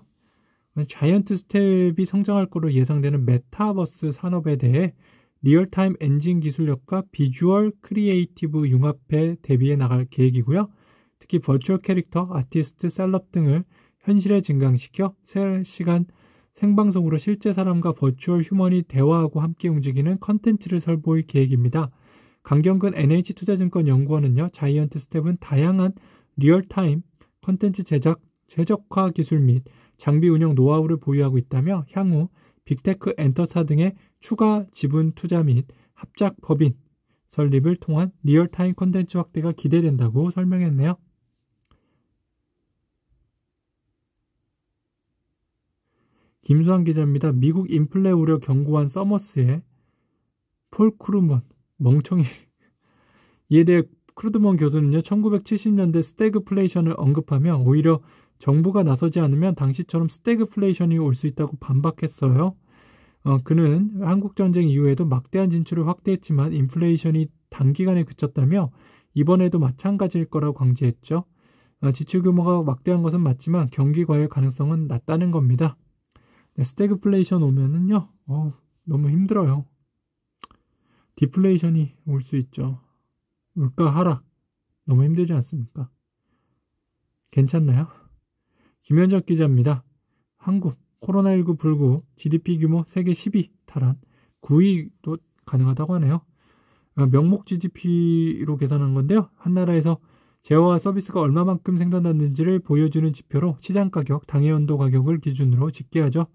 자이언트 스텝이 성장할 것으로 예상되는 메타버스 산업에 대해 리얼타임 엔진 기술력과 비주얼 크리에이티브 융합에 대비해 나갈 계획이고요. 특히 버추얼 캐릭터, 아티스트, 셀럽 등을 현실에 증강시켜 실시간 생방송으로 실제 사람과 버추얼 휴먼이 대화하고 함께 움직이는 컨텐츠를 설보일 계획입니다. 강경근 NH투자증권 연구원은요, 자이언트 스텝은 다양한 리얼타임 컨텐츠 제작화 기술 및 장비 운영 노하우를 보유하고 있다며 향후 빅테크 엔터사 등의 추가 지분 투자 및 합작 법인 설립을 통한 리얼타임 컨텐츠 확대가 기대된다고 설명했네요. 김수환 기자입니다. 미국 인플레 우려 경고한 서머스의 폴 크루먼 멍청이. 이에 대해 크루드먼 교수는요, 1970년대 스태그플레이션을 언급하며 오히려 정부가 나서지 않으면 당시처럼 스태그플레이션이 올 수 있다고 반박했어요. 그는 한국전쟁 이후에도 막대한 진출을 확대했지만 인플레이션이 단기간에 그쳤다며 이번에도 마찬가지일 거라고 강조했죠. 지출 규모가 막대한 것은 맞지만 경기 과열 가능성은 낮다는 겁니다. 스태그플레이션 오면은요, 너무 힘들어요. 디플레이션이 올 수 있죠. 물가 하락 너무 힘들지 않습니까? 괜찮나요? 김현적 기자입니다. 한국 코로나19 불구 GDP 규모 세계 10위 탈환 9위도 가능하다고 하네요. 명목 GDP로 계산한 건데요. 한 나라에서 재화와 서비스가 얼마만큼 생산됐는지를 보여주는 지표로 시장가격, 당해연도 가격을 기준으로 집계하죠.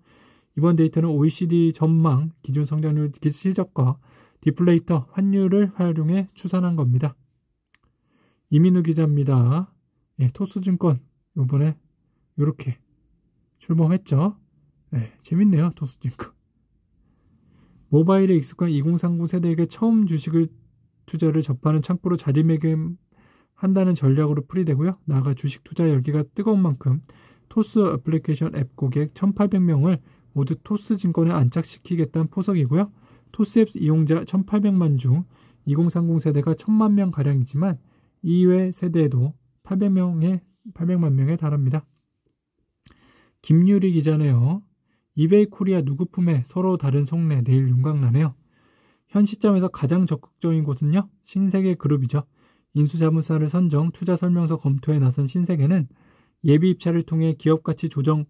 이번 데이터는 OECD 전망, 기준 성장률 실적과 디플레이터, 환율을 활용해 추산한 겁니다. 이민우 기자입니다. 예, 토스증권 이번에 이렇게 출범했죠. 네, 재밌네요. 토스증권. 모바일에 익숙한 2030 세대에게 처음 주식을 투자를 접하는 창구로 자리매김한다는 전략으로 풀이되고요. 나아가 주식 투자 열기가 뜨거운 만큼 토스 애플리케이션 앱 고객 1,800명을 모두 토스증권에 안착시키겠다는 포석이고요. 토스 앱 이용자 1,800만 중 2030 세대가 1,000만 명가량이지만 이외 세대에도 800만 명에 달합니다. 김유리 기자네요. 이베이 코리아 누구 품에 서로 다른 속내 내일 윤곽나네요. 현 시점에서 가장 적극적인 곳은요. 신세계 그룹이죠. 인수자문사를 선정, 투자 설명서 검토에 나선 신세계는 예비 입찰을 통해 기업가치 조정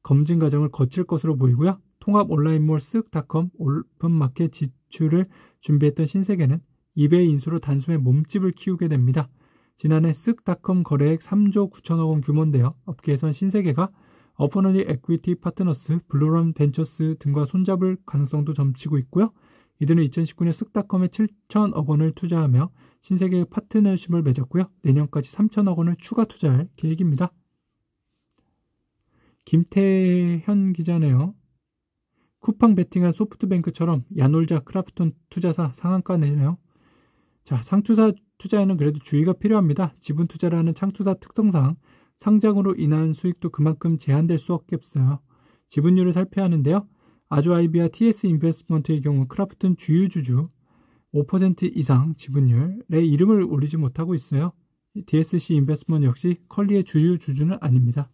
검증 과정을 거칠 것으로 보이고요. 통합 온라인몰 쓱닷컴 오픈마켓 지출을 준비했던 신세계는 이베이 인수로 단숨에 몸집을 키우게 됩니다. 지난해 쓱닷컴 거래액 3조 9천억 원 규모인데요. 업계에선 신세계가 어퍼너니 에퀴티 파트너스, 블루런 벤처스 등과 손잡을 가능성도 점치고 있고요. 이들은 2019년 쓱닷컴에 7천억 원을 투자하며 신세계의 파트너십을 맺었고요. 내년까지 3천억 원을 추가 투자할 계획입니다. 김태현 기자네요. 쿠팡 베팅한 소프트뱅크처럼 야놀자 크라프톤 투자사 상한가 내네요. 자, 상투사 투자에는 그래도 주의가 필요합니다. 지분 투자를 하는 창투사 특성상 상장으로 인한 수익도 그만큼 제한될 수밖에 없어요. 지분율을 살펴야 하는데요. 아주아이비와 TS 인베스트먼트의 경우 크라프톤 주유주주 5% 이상 지분율의 이름을 올리지 못하고 있어요. DSC 인베스트먼트 역시 컬리의 주유주주는 아닙니다.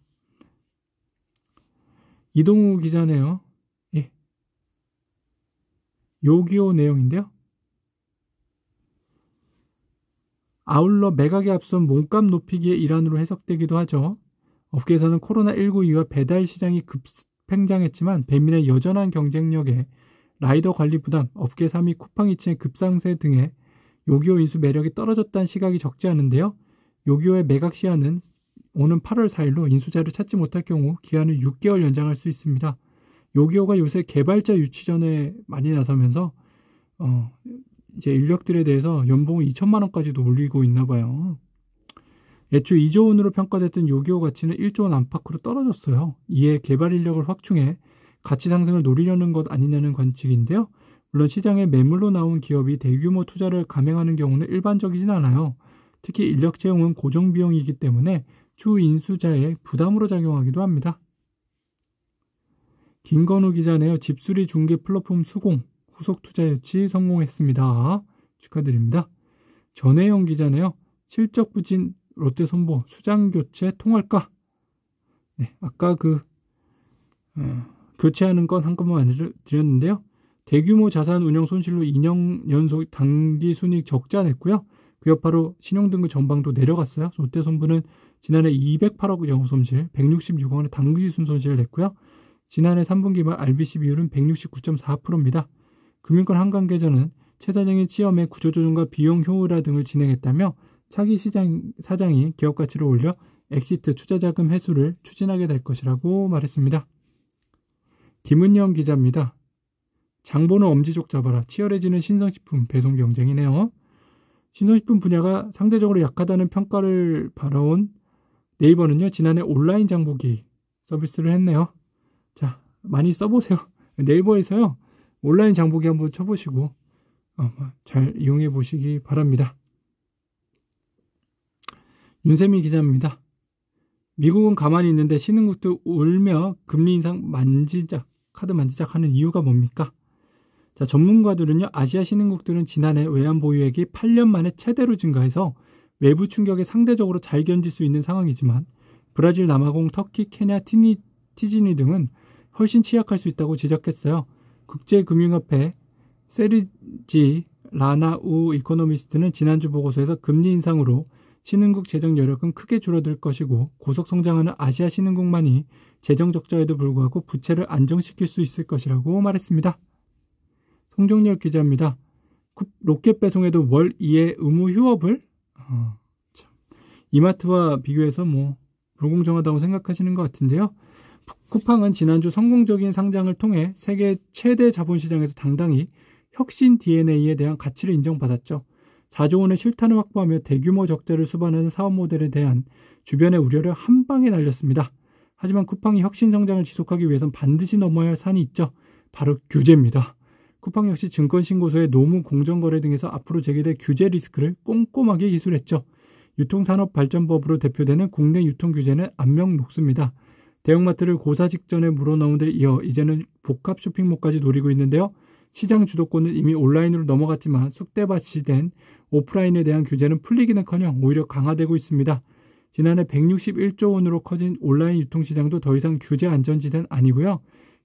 이동우 기자네요. 예. 요기요 내용인데요. 아울러 매각에 앞선 몸값 높이기의 일환으로 해석되기도 하죠. 업계에서는 코로나19 이후 배달 시장이 급팽장했지만 배민의 여전한 경쟁력에 라이더 관리 부담, 업계 3위 쿠팡이츠의 급상세 등의 요기요 인수 매력이 떨어졌다는 시각이 적지 않은데요. 요기요의 매각 시한은 오는 8월 4일로 인수자를 찾지 못할 경우 기한을 6개월 연장할 수 있습니다. 요기요가 요새 개발자 유치전에 많이 나서면서 이제 인력들에 대해서 연봉을 2천만 원까지도 올리고 있나 봐요. 애초에 2조 원으로 평가됐던 요기요 가치는 1조 원 안팎으로 떨어졌어요. 이에 개발 인력을 확충해 가치 상승을 노리려는 것 아니냐는 관측인데요. 물론 시장에 매물로 나온 기업이 대규모 투자를 감행하는 경우는 일반적이진 않아요. 특히 인력 채용은 고정 비용이기 때문에 추후 인수자의 부담으로 작용하기도 합니다. 김건우 기자네요. 집수리 중개 플랫폼 수공 후속 투자 유치 성공했습니다. 축하드립니다. 전혜영 기자네요. 실적 부진 롯데 손보 수장 교체 통할까? 네, 아까 교체하는 건 한꺼번에 알려드렸는데요. 대규모 자산 운영 손실로 2년 연속 당기 순이익 적자 냈고요. 그 여파로 신용등급 전방도 내려갔어요. 롯데 손보는 지난해 208억 영업 손실, 166억 원의 당기 순손실을 냈고요. 지난해 3분기 말 RBC 비율은 169.4%입니다. 금융권 한강계전은 최사장의 시험에 구조조정과 비용 효율화 등을 진행했다며 차기 사장이 기업 가치를 올려 엑시트 투자자금 회수를 추진하게 될 것이라고 말했습니다. 김은영 기자입니다. 장보는 엄지족 잡아라. 치열해지는 신선식품 배송 경쟁이네요. 신선식품 분야가 상대적으로 약하다는 평가를 받아온 네이버는요. 지난해 온라인 장보기 서비스를 했네요. 자, 많이 써보세요. 네이버에서요. 온라인 장보기 한번 쳐보시고 잘 이용해 보시기 바랍니다. 윤세미 기자입니다. 미국은 가만히 있는데 신흥국도 울며 금리 인상 카드 만지작 하는 이유가 뭡니까? 자, 전문가들은요. 아시아 신흥국들은 지난해 외환 보유액이 8년 만에 최대로 증가해서 외부 충격에 상대적으로 잘 견딜 수 있는 상황이지만 브라질, 남아공, 터키, 케냐, 티지니 등은 훨씬 취약할 수 있다고 지적했어요. 국제금융협회 세르지 라나우 이코노미스트는 지난주 보고서에서 금리 인상으로 신흥국 재정 여력은 크게 줄어들 것이고 고속 성장하는 아시아 신흥국만이 재정 적자에도 불구하고 부채를 안정시킬 수 있을 것이라고 말했습니다. 송정열 기자입니다. 로켓 배송에도 월 2회 의무 휴업을 이마트와 비교해서 뭐 불공정하다고 생각하시는 것 같은데요. 쿠팡은 지난주 성공적인 상장을 통해 세계 최대 자본시장에서 당당히 혁신 DNA에 대한 가치를 인정받았죠. 4조 원의 실탄을 확보하며 대규모 적자를 수반하는 사업 모델에 대한 주변의 우려를 한 방에 날렸습니다. 하지만 쿠팡이 혁신 성장을 지속하기 위해선 반드시 넘어야 할 산이 있죠. 바로 규제입니다. 쿠팡 역시 증권신고소의 노무 공정거래 등에서 앞으로 제기될 규제 리스크를 꼼꼼하게 기술했죠. 유통산업발전법으로 대표되는 국내 유통규제는 안명 녹습니다. 대형마트를 고사 직전에 물어넣은 데 이어 이제는 복합 쇼핑몰까지 노리고 있는데요. 시장 주도권은 이미 온라인으로 넘어갔지만 쑥대밭이 된 오프라인에 대한 규제는 풀리기는커녕 오히려 강화되고 있습니다. 지난해 161조 원으로 커진 온라인 유통시장도 더 이상 규제 안전지대는 아니고요.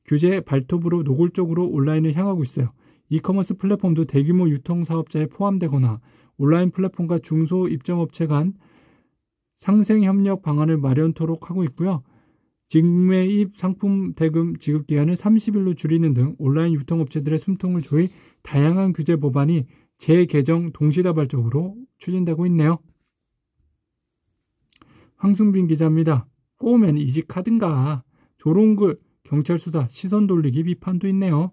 규제의 발톱으로 노골적으로 온라인을 향하고 있어요. 이커머스 플랫폼도 대규모 유통사업자에 포함되거나 온라인 플랫폼과 중소입점업체 간 상생협력 방안을 마련토록 하고 있고요. 직매입 상품 대금 지급 기한을 30일로 줄이는 등 온라인 유통업체들의 숨통을 조일 다양한 규제 법안이 재개정 동시다발적으로 추진되고 있네요. 황순빈 기자입니다. 꼬우면 이직하든가. 조롱글, 경찰 수사, 시선 돌리기 비판도 있네요.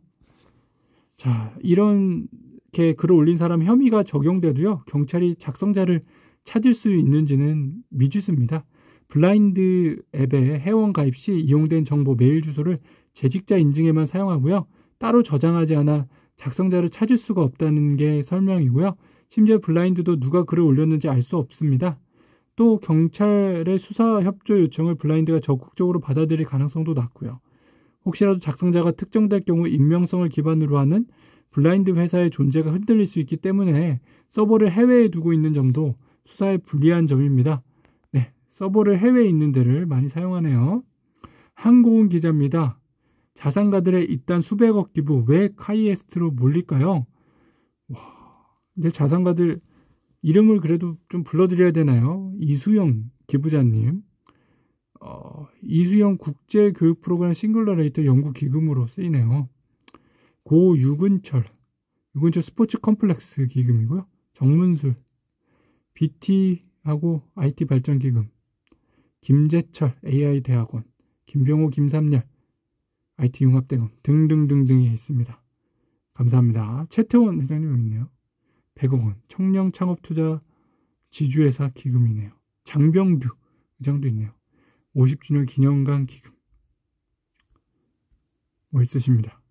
자, 이렇게 글을 올린 사람 혐의가 적용돼도요. 경찰이 작성자를 찾을 수 있는지는 미지수입니다. 블라인드 앱에 회원 가입 시 이용된 정보 메일 주소를 재직자 인증에만 사용하고요. 따로 저장하지 않아 작성자를 찾을 수가 없다는 게 설명이고요. 심지어 블라인드도 누가 글을 올렸는지 알 수 없습니다. 또 경찰의 수사 협조 요청을 블라인드가 적극적으로 받아들일 가능성도 낮고요. 혹시라도 작성자가 특정될 경우 익명성을 기반으로 하는 블라인드 회사의 존재가 흔들릴 수 있기 때문에 서버를 해외에 두고 있는 점도 수사에 불리한 점입니다. 네, 서버를 해외에 있는 데를 많이 사용하네요. 한고은 기자입니다. 자산가들의 잇단 수백억 기부 왜 카이에스트로 몰릴까요? 이제 자산가들 이름을 그래도 좀 불러드려야 되나요? 이수영 기부자님. 이수영 국제교육 프로그램 싱글러레이터 연구기금으로 쓰이네요. 고유근철 스포츠 컴플렉스 기금이고요. 정문술 BT하고 IT 발전 기금, 김재철 AI 대학원, 김병호 김삼열 IT 융합대금 등등등등이 있습니다. 감사합니다. 최태원 회장님 여기 있네요. 100억 원 청년 창업투자 지주회사 기금이네요. 장병규 의장도 있네요. 50주년 기념관 기금. 멋있으십니다.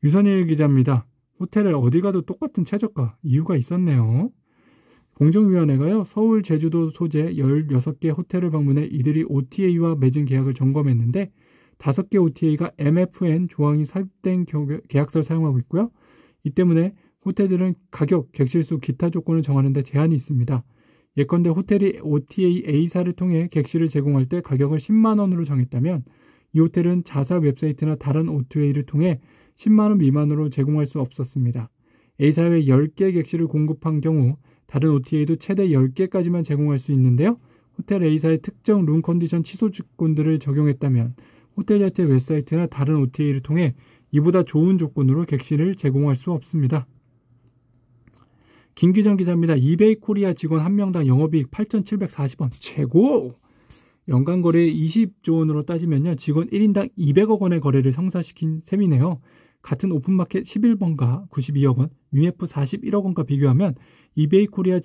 유선일 기자입니다. 호텔을 어디 가도 똑같은 최저가. 이유가 있었네요. 공정위원회가요. 서울, 제주도 소재 16개 호텔을 방문해 이들이 OTA와 맺은 계약을 점검했는데 5개 OTA가 MFN 조항이 삽입된 계약서를 사용하고 있고요. 이 때문에 호텔들은 가격, 객실수, 기타 조건을 정하는 데 제한이 있습니다. 예컨대 호텔이 OTA A사를 통해 객실을 제공할 때 가격을 10만 원으로 정했다면 이 호텔은 자사 웹사이트나 다른 OTA를 통해 10만 원 미만으로 제공할 수 없었습니다. A사에 10개 객실을 공급한 경우 다른 OTA도 최대 10개까지만 제공할 수 있는데요. 호텔 A사의 특정 룸 컨디션 취소 조건들을 적용했다면 호텔 자체 웹사이트나 다른 OTA를 통해 이보다 좋은 조건으로 객실을 제공할 수 없습니다. 김기정 기자입니다. 이베이 코리아 직원 1명당 영업이익 8,740원. 최고! 연간 거래 20조 원으로 따지면요. 직원 1인당 200억 원의 거래를 성사시킨 셈이네요. 같은 오픈마켓 11번가 92억 원, UF 41억 원과 비교하면 이베이 코리아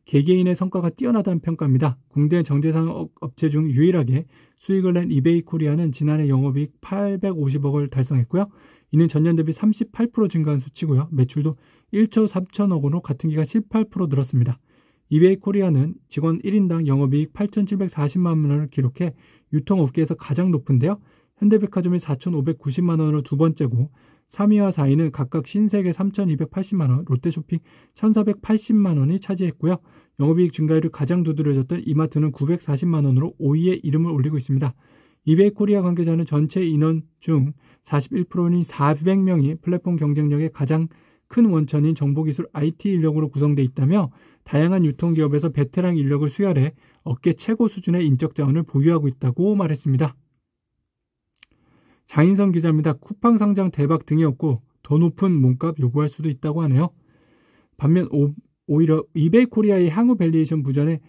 개개인의 성과가 뛰어나다는 평가입니다. 국내 정제상 업체 중 유일하게 수익을 낸 이베이 코리아는 지난해 영업이익 850억을 달성했고요. 이는 전년 대비 38% 증가한 수치고요. 매출도 1조 3천억 원으로 같은 기간 18% 늘었습니다. 이베이 코리아는 직원 1인당 영업이익 8,740만 원을 기록해 유통업계에서 가장 높은데요. 현대백화점이 4,590만 원으로 두 번째고 3위와 4위는 각각 신세계 3,280만 원, 롯데쇼핑 1,480만 원이 차지했고요. 영업이익 증가율이 가장 두드러졌던 이마트는 940만 원으로 5위에 이름을 올리고 있습니다. 이베이 코리아 관계자는 전체 인원 중 41%인 400명이 플랫폼 경쟁력의 가장 큰 원천인 정보기술 IT 인력으로 구성되어 있다며 다양한 유통기업에서 베테랑 인력을 수혈해 업계 최고 수준의 인적 자원을 보유하고 있다고 말했습니다. 장인성 기자입니다. 쿠팡 상장 대박 등이었고 더 높은 몸값 요구할 수도 있다고 하네요. 반면 오히려 이베이 코리아의 향후 밸류에이션 부전에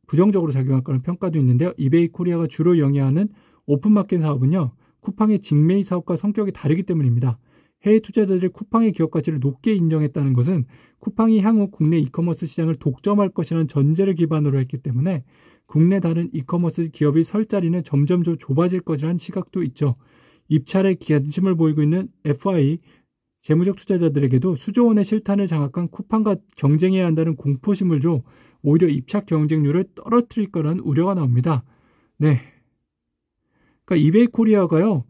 부정적으로 작용할 거라는 평가도 있는데요. 이베이 코리아가 주로 영위하는 오픈마켓 사업은요. 쿠팡의 직매입 사업과 성격이 다르기 때문입니다. 해외 투자자들이 쿠팡의 기업 가치를 높게 인정했다는 것은 쿠팡이 향후 국내 이커머스 시장을 독점할 것이라는 전제를 기반으로 했기 때문에 국내 다른 이커머스 기업이 설 자리는 점점 좁아질 것이라는 시각도 있죠. 입찰에 관심을 보이고 있는 FI 재무적 투자자들에게도 수조 원의 실탄을 장악한 쿠팡과 경쟁해야 한다는 공포심을 줘 오히려 입찰 경쟁률을 떨어뜨릴 거라는 우려가 나옵니다. 네. 그러니까 이베이 코리아가요.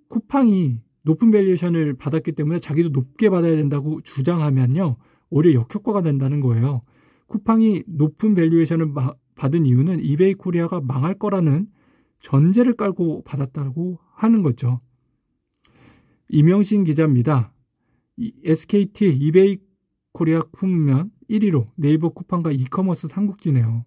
쿠팡이 높은 밸류에이션을 받았기 때문에 자기도 높게 받아야 된다고 주장하면요. 오히려 역효과가 된다는 거예요. 쿠팡이 높은 밸류에이션을 받은 이유는 이베이 코리아가 망할 거라는 전제를 깔고 받았다고 하는 거죠. 이명신 기자입니다. SKT 이베이 코리아 품면 1위로 네이버 쿠팡과 이커머스 삼국지네요.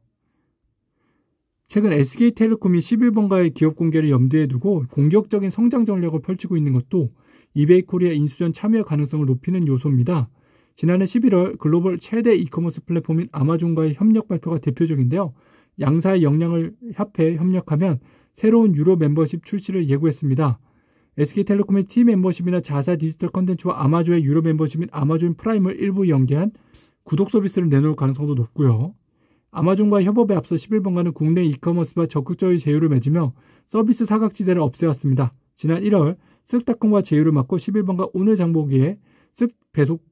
최근 SK텔레콤이 11번가의 기업 공개를 염두에 두고 공격적인 성장 전략을 펼치고 있는 것도 이베이 코리아 인수전 참여 가능성을 높이는 요소입니다. 지난해 11월 글로벌 최대 이커머스 플랫폼인 아마존과의 협력 발표가 대표적인데요. 양사의 역량을 합해 협력하면 새로운 유로 멤버십 출시를 예고했습니다. SK텔레콤의 T 멤버십이나 자사 디지털 컨텐츠와 아마존의 유로 멤버십인 아마존 프라임을 일부 연계한 구독 서비스를 내놓을 가능성도 높고요. 아마존과의 협업에 앞서 11번가는 국내 이커머스와 적극적인 제휴를 맺으며 서비스 사각지대를 없애왔습니다. 지난 1월 쓱닷컴과 제휴를 맡고 11번가 오늘 장보기에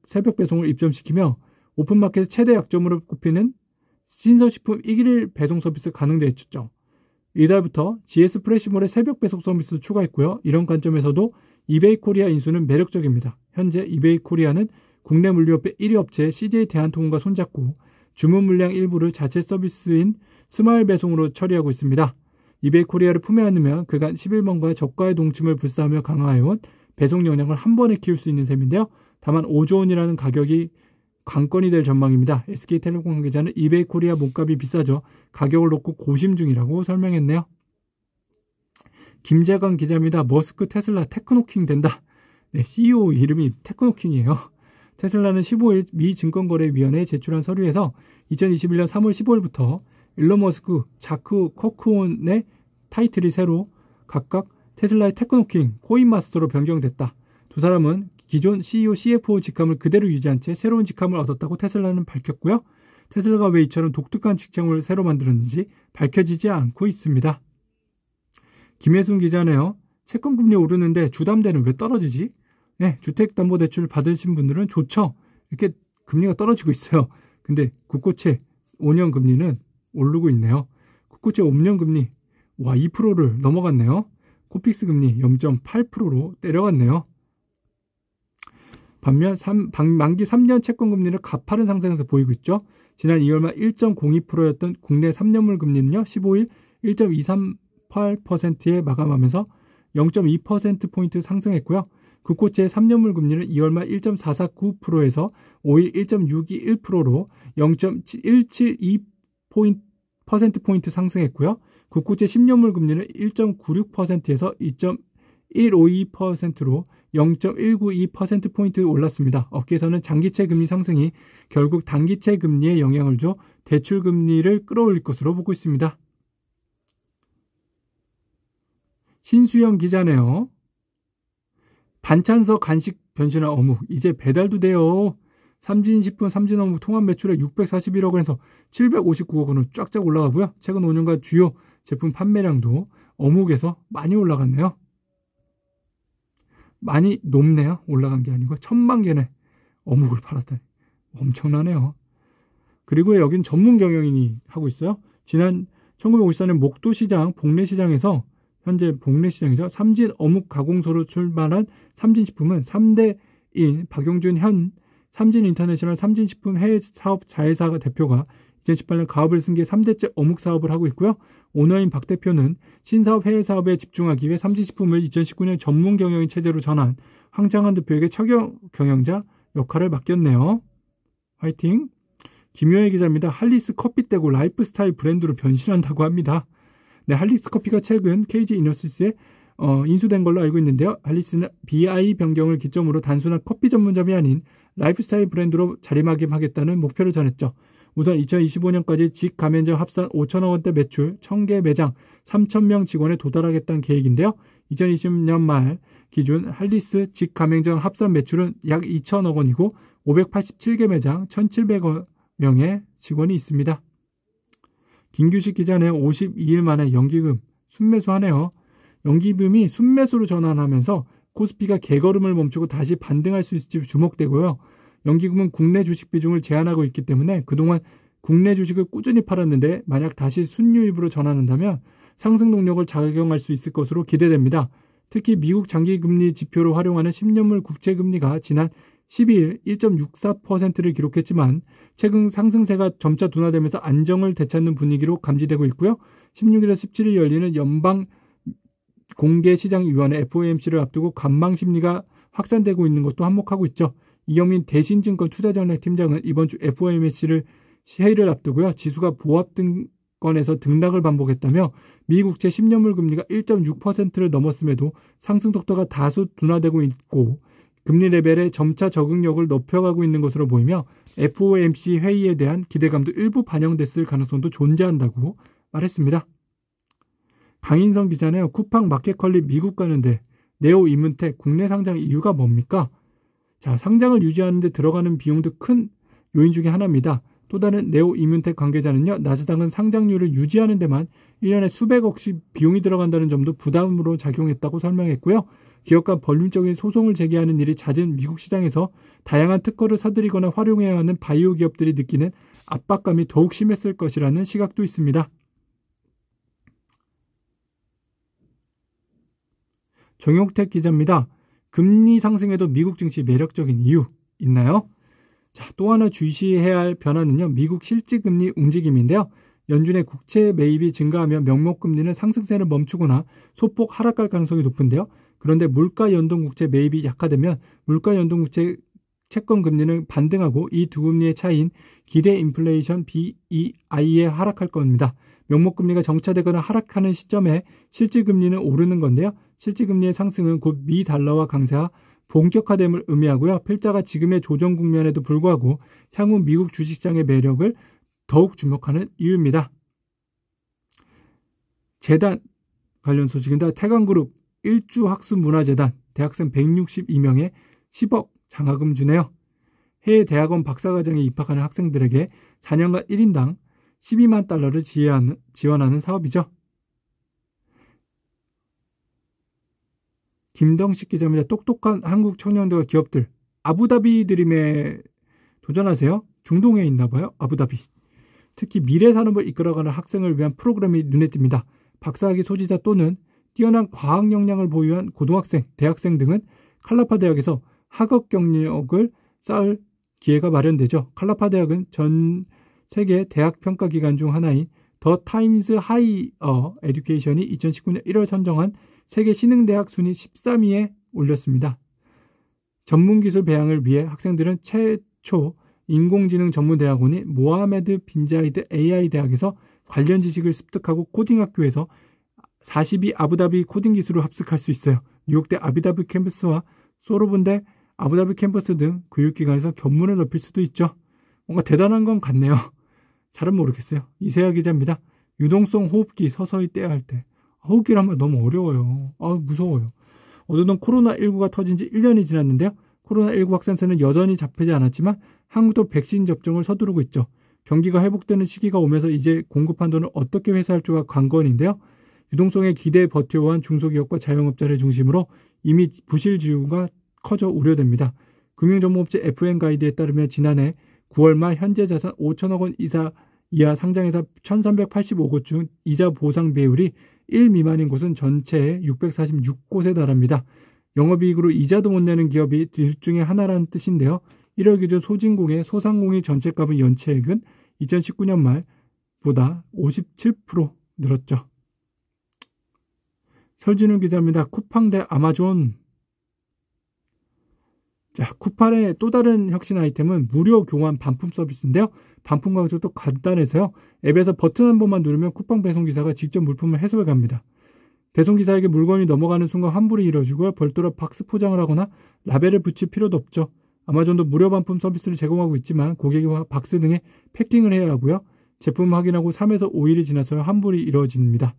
새벽 배송을 입점시키며 오픈마켓의 최대 약점으로 꼽히는 신선식품 1일 배송 서비스 가능돼 있었죠. 이달부터 GS 프레시몰의 새벽 배송 서비스도 추가했고요. 이런 관점에서도 이베이 코리아 인수는 매력적입니다. 현재 이베이 코리아는 국내 물류업계 1위 업체 CJ 대한통운과 손잡고 주문 물량 일부를 자체 서비스인 스마일 배송으로 처리하고 있습니다. 이베이 코리아를 품에 안으면 그간 11번가의 저가의 동침을 불사하며 강화해온 배송 역량을 한 번에 키울 수 있는 셈인데요. 다만 5조 원이라는 가격이 관건이 될 전망입니다. SK텔레콤 관계자는 이베이 코리아 몸값이 비싸져 가격을 놓고 고심 중이라고 설명했네요. 김재관 기자입니다. 머스크 테슬라 테크노킹 된다. 네, CEO 이름이 테크노킹이에요. 테슬라는 15일 미 증권거래위원회에 제출한 서류에서 2021년 3월 15일부터 일론 머스크, 자크 커크온의 타이틀이 새로 각각 테슬라의 테크노킹, 코인마스터로 변경됐다. 두 사람은 기존 CEO, CFO 직함을 그대로 유지한 채 새로운 직함을 얻었다고 테슬라는 밝혔고요. 테슬라가 왜 이처럼 독특한 직책을 새로 만들었는지 밝혀지지 않고 있습니다. 김혜순 기자네요. 채권금리 오르는데 주담대는 왜 떨어지지? 네, 주택담보대출 받으신 분들은 좋죠. 이렇게 금리가 떨어지고 있어요. 근데 국고채 5년 금리는 오르고 있네요. 국고채 5년 금리 2%를 넘어갔네요. 코픽스 금리 0.8%로 내려갔네요. 반면 만기 3년 채권 금리는 가파른 상승에서 보이고 있죠. 지난 2월 말 1.02%였던 국내 3년물 금리는요. 15일 1.238%에 마감하면서 0.2%포인트 상승했고요. 국고채 3년물 금리는 2월 말 1.449%에서 5일 1.621%로 0.172%포인트 상승했고요. 국고채 10년물 금리는 1.96%에서 2.152%로 0.192%포인트 올랐습니다. 업계에서는 장기채 금리 상승이 결국 단기채 금리에 영향을 줘 대출 금리를 끌어올릴 것으로 보고 있습니다. 신수영 기자네요. 반찬서 간식 변신한 어묵 이제 배달도 돼요. 삼진식품 삼진어묵 통합 매출액 641억 원에서 759억 원으로 쫙쫙 올라가고요. 최근 5년간 주요 제품 판매량도 어묵에서 많이 올라갔네요. 많이 높네요. 올라간 게 아니고 1000만 개의 어묵을 팔았다니 엄청나네요. 그리고 여긴 전문 경영인이 하고 있어요. 지난 1954년 목도시장 복례시장에서 현재 복례시장이죠. 삼진 어묵 가공소로 출발한 삼진식품은 3대인 박용준 현 삼진인터내셔널 삼진식품 해외사업 자회사 대표가 2018년 가업을 승계 3대째 어묵 사업을 하고 있고요. 오너인 박 대표는 신사업 해외사업에 집중하기 위해 삼진식품을 2019년 전문 경영인 체제로 전환 황장한 대표에게 처경 경영자 역할을 맡겼네요. 화이팅! 김효혜 기자입니다. 할리스 커피 떼고 라이프스타일 브랜드로 변신한다고 합니다. 네, 할리스 커피가 최근 KG 이너시스의 인수된 걸로 알고 있는데요. 할리스는 BI 변경을 기점으로 단순한 커피 전문점이 아닌 라이프스타일 브랜드로 자리매김하겠다는 목표를 전했죠. 우선 2025년까지 직가맹점 합산 5천억 원대 매출, 1000개 매장, 3,000명 직원에 도달하겠다는 계획인데요. 2020년 말 기준 할리스 직가맹점 합산 매출은 약 2천억 원이고 587개 매장, 1,700명의 직원이 있습니다. 김규식 기자는 52일 만에 연기금 순매수하네요. 연기금이 순매수로 전환하면서 코스피가 개걸음을 멈추고 다시 반등할 수 있을지 주목되고요. 연기금은 국내 주식 비중을 제한하고 있기 때문에 그동안 국내 주식을 꾸준히 팔았는데 만약 다시 순유입으로 전환한다면 상승 동력을 작용할 수 있을 것으로 기대됩니다. 특히 미국 장기금리 지표로 활용하는 10년물 국채금리가 지난 12일 1.64%를 기록했지만 최근 상승세가 점차 둔화되면서 안정을 되찾는 분위기로 감지되고 있고요. 16일에서 17일 열리는 연방 공개시장위원회 FOMC를 앞두고 관망 심리가 확산되고 있는 것도 한몫하고 있죠. 이영민 대신증권 투자전략팀장은 이번 주 FOMC 회의를 앞두고요. 지수가 보합등권에서 등락을 반복했다며 미국채 10년물 금리가 1.6%를 넘었음에도 상승 속도가 다소 둔화되고 있고 금리 레벨의 점차 적응력을 높여가고 있는 것으로 보이며 FOMC 회의에 대한 기대감도 일부 반영됐을 가능성도 존재한다고 말했습니다. 강인성 기자는 쿠팡 마켓컬리 미국 가는데 네오 이문텍 국내 상장 이유가 뭡니까? 자, 상장을 유지하는 데 들어가는 비용도 큰 요인 중에 하나입니다. 또 다른 네오 이문텍 관계자는요. 나스닥은 상장률을 유지하는 데만 1년에 수백억씩 비용이 들어간다는 점도 부담으로 작용했다고 설명했고요. 기업과 법률적인 소송을 제기하는 일이 잦은 미국 시장에서 다양한 특허를 사들이거나 활용해야 하는 바이오 기업들이 느끼는 압박감이 더욱 심했을 것이라는 시각도 있습니다. 정용택 기자입니다. 금리 상승에도 미국 증시 매력적인 이유 있나요? 자, 또 하나 주시해야 할 변화는요. 미국 실질금리 움직임인데요. 연준의 국채 매입이 증가하면 명목금리는 상승세를 멈추거나 소폭 하락할 가능성이 높은데요. 그런데 물가 연동 국채 매입이 약화되면 물가 연동 국채 채권 금리는 반등하고 이 두 금리의 차이인 기대 인플레이션 BEI에 하락할 겁니다. 명목금리가 정차되거나 하락하는 시점에 실질금리는 오르는 건데요. 실질금리의 상승은 곧 미 달러화 강세와 본격화됨을 의미하고요. 필자가 지금의 조정 국면에도 불구하고 향후 미국 주식시장의 매력을 더욱 주목하는 이유입니다. 재단 관련 소식인데 태광그룹 일주학습문화재단 대학생 162명에 10억 장학금 주네요. 해외 대학원 박사과정에 입학하는 학생들에게 4년간 1인당 12만 달러를 지원하는 사업이죠. 김동식 기자입니다. 똑똑한 한국 청년들과 기업들 아부다비 드림에 도전하세요. 중동에 있나 봐요. 아부다비. 특히 미래 산업을 이끌어가는 학생을 위한 프로그램이 눈에 띕니다. 박사학위 소지자 또는 뛰어난 과학 역량을 보유한 고등학생, 대학생 등은 칼라파 대학에서 학업 경력을 쌓을 기회가 마련되죠. 칼라파 대학은 전 세계 대학 평가 기관 중 하나인 더 타임스 하이어 에듀케이션이 2019년 1월 선정한 세계 신흥대학 순위 13위에 올렸습니다. 전문기술 배양을 위해 학생들은 최초 인공지능 전문대학원인 모하메드 빈 자이드 AI 대학에서 관련 지식을 습득하고 코딩학교에서 42 아부다비 코딩 기술을 합숙할 수 있어요. 뉴욕대 아부다비 캠퍼스와 소르본대 아부다비 캠퍼스 등 교육기관에서 견문을 넓힐 수도 있죠. 뭔가 대단한 건 같네요. 잘은 모르겠어요. 이세아 기자입니다. 유동성 호흡기 서서히 떼야 할 때. 호흡기를 하면 너무 어려워요. 무서워요. 어느덧 코로나19가 터진 지 1년이 지났는데요. 코로나19 확산세는 여전히 잡히지 않았지만 한국도 백신 접종을 서두르고 있죠. 경기가 회복되는 시기가 오면서 이제 공급 한도는 어떻게 회수할지가 관건인데요. 유동성에 기대에 버텨온 중소기업과 자영업자를 중심으로 이미 부실 지우가 커져 우려됩니다. 금융정보업체 FN가이드에 따르면 지난해 9월 말 현재 자산 5천억 원 이하 상장회사 1385곳 중 이자 보상 배율이 1 미만인 곳은 전체의 646곳에 달합니다. 영업이익으로 이자도 못 내는 기업이 둘 중에 하나라는 뜻인데요. 1월 기준 소진공의 소상공인 전체가분 연체액은 2019년 말보다 57% 늘었죠. 설진우 기자입니다. 쿠팡 대 아마존. 자, 쿠팡의 또 다른 혁신 아이템은 무료 교환 반품 서비스인데요. 반품 과정도 간단해서요. 앱에서 버튼 한 번만 누르면 쿠팡 배송기사가 직접 물품을 해소해 갑니다. 배송기사에게 물건이 넘어가는 순간 환불이 이루어지고요. 별도로 박스 포장을 하거나 라벨을 붙일 필요도 없죠. 아마존도 무료 반품 서비스를 제공하고 있지만 고객이 박스 등에 패킹을 해야 하고요. 제품 확인하고 3에서 5일이 지나서야 환불이 이루어집니다.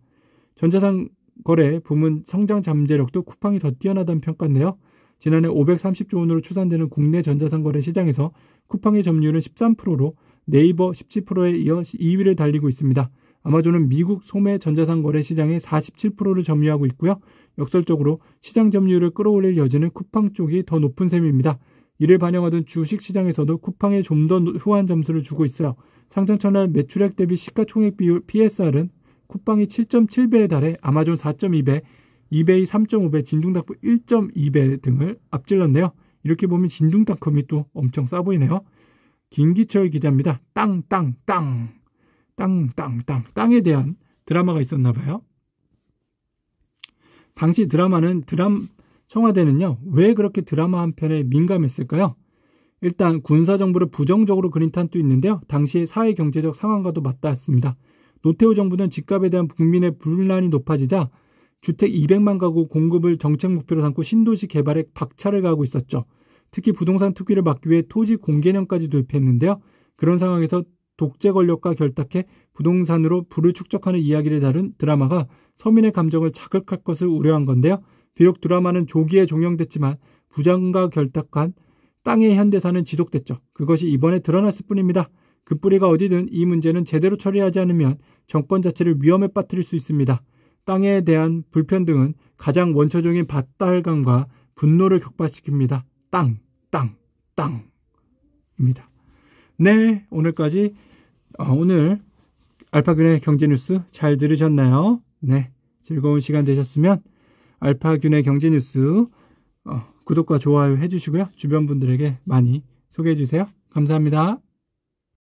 전자상 거래 부문 성장 잠재력도 쿠팡이 더 뛰어나다는 평가인데요. 지난해 530조 원으로 추산되는 국내 전자상 거래 시장에서 쿠팡의 점유율은 13%로 네이버 17%에 이어 2위를 달리고 있습니다. 아마존은 미국 소매 전자상 거래 시장의 47%를 점유하고 있고요. 역설적으로 시장 점유율을 끌어올릴 여지는 쿠팡 쪽이 더 높은 셈입니다. 이를 반영하던 주식시장에서도 쿠팡에 좀 더 후한 점수를 주고 있어요. 상장 첫날 매출액 대비 시가총액 비율 PSR은 쿠팡이 7.7배에 달해 아마존 4.2배, 이베이 3.5배, 진동닷컴 1.2배 등을 앞질렀네요. 이렇게 보면 진동닷컴이 또 엄청 싸 보이네요. 김기철 기자입니다. 땅에 대한 드라마가 있었나 봐요. 당시 청와대는요, 왜 그렇게 드라마 한 편에 민감했을까요? 일단 군사정부를 부정적으로 그린 탓도 있는데요. 당시의 사회경제적 상황과도 맞닿았습니다. 노태우 정부는 집값에 대한 국민의 불만이 높아지자 주택 200만 가구 공급을 정책 목표로 삼고 신도시 개발에 박차를 가하고 있었죠. 특히 부동산 투기를 막기 위해 토지 공개념까지 도입했는데요. 그런 상황에서 독재 권력과 결탁해 부동산으로 부를 축적하는 이야기를 다룬 드라마가 서민의 감정을 자극할 것을 우려한 건데요. 비록 드라마는 조기에 종영됐지만 부정과 결탁한 땅의 현대사는 지속됐죠. 그것이 이번에 드러났을 뿐입니다. 그 뿌리가 어디든 이 문제는 제대로 처리하지 않으면 정권 자체를 위험에 빠뜨릴 수 있습니다. 땅에 대한 불평등은 가장 원초적인 밭달감과 분노를 격발시킵니다. 땅입니다. 네, 오늘까지 오늘 알파균의 경제뉴스 잘 들으셨나요? 네, 즐거운 시간 되셨으면 알파균의 경제뉴스 구독과 좋아요 해주시고요. 주변 분들에게 많이 소개해 주세요. 감사합니다.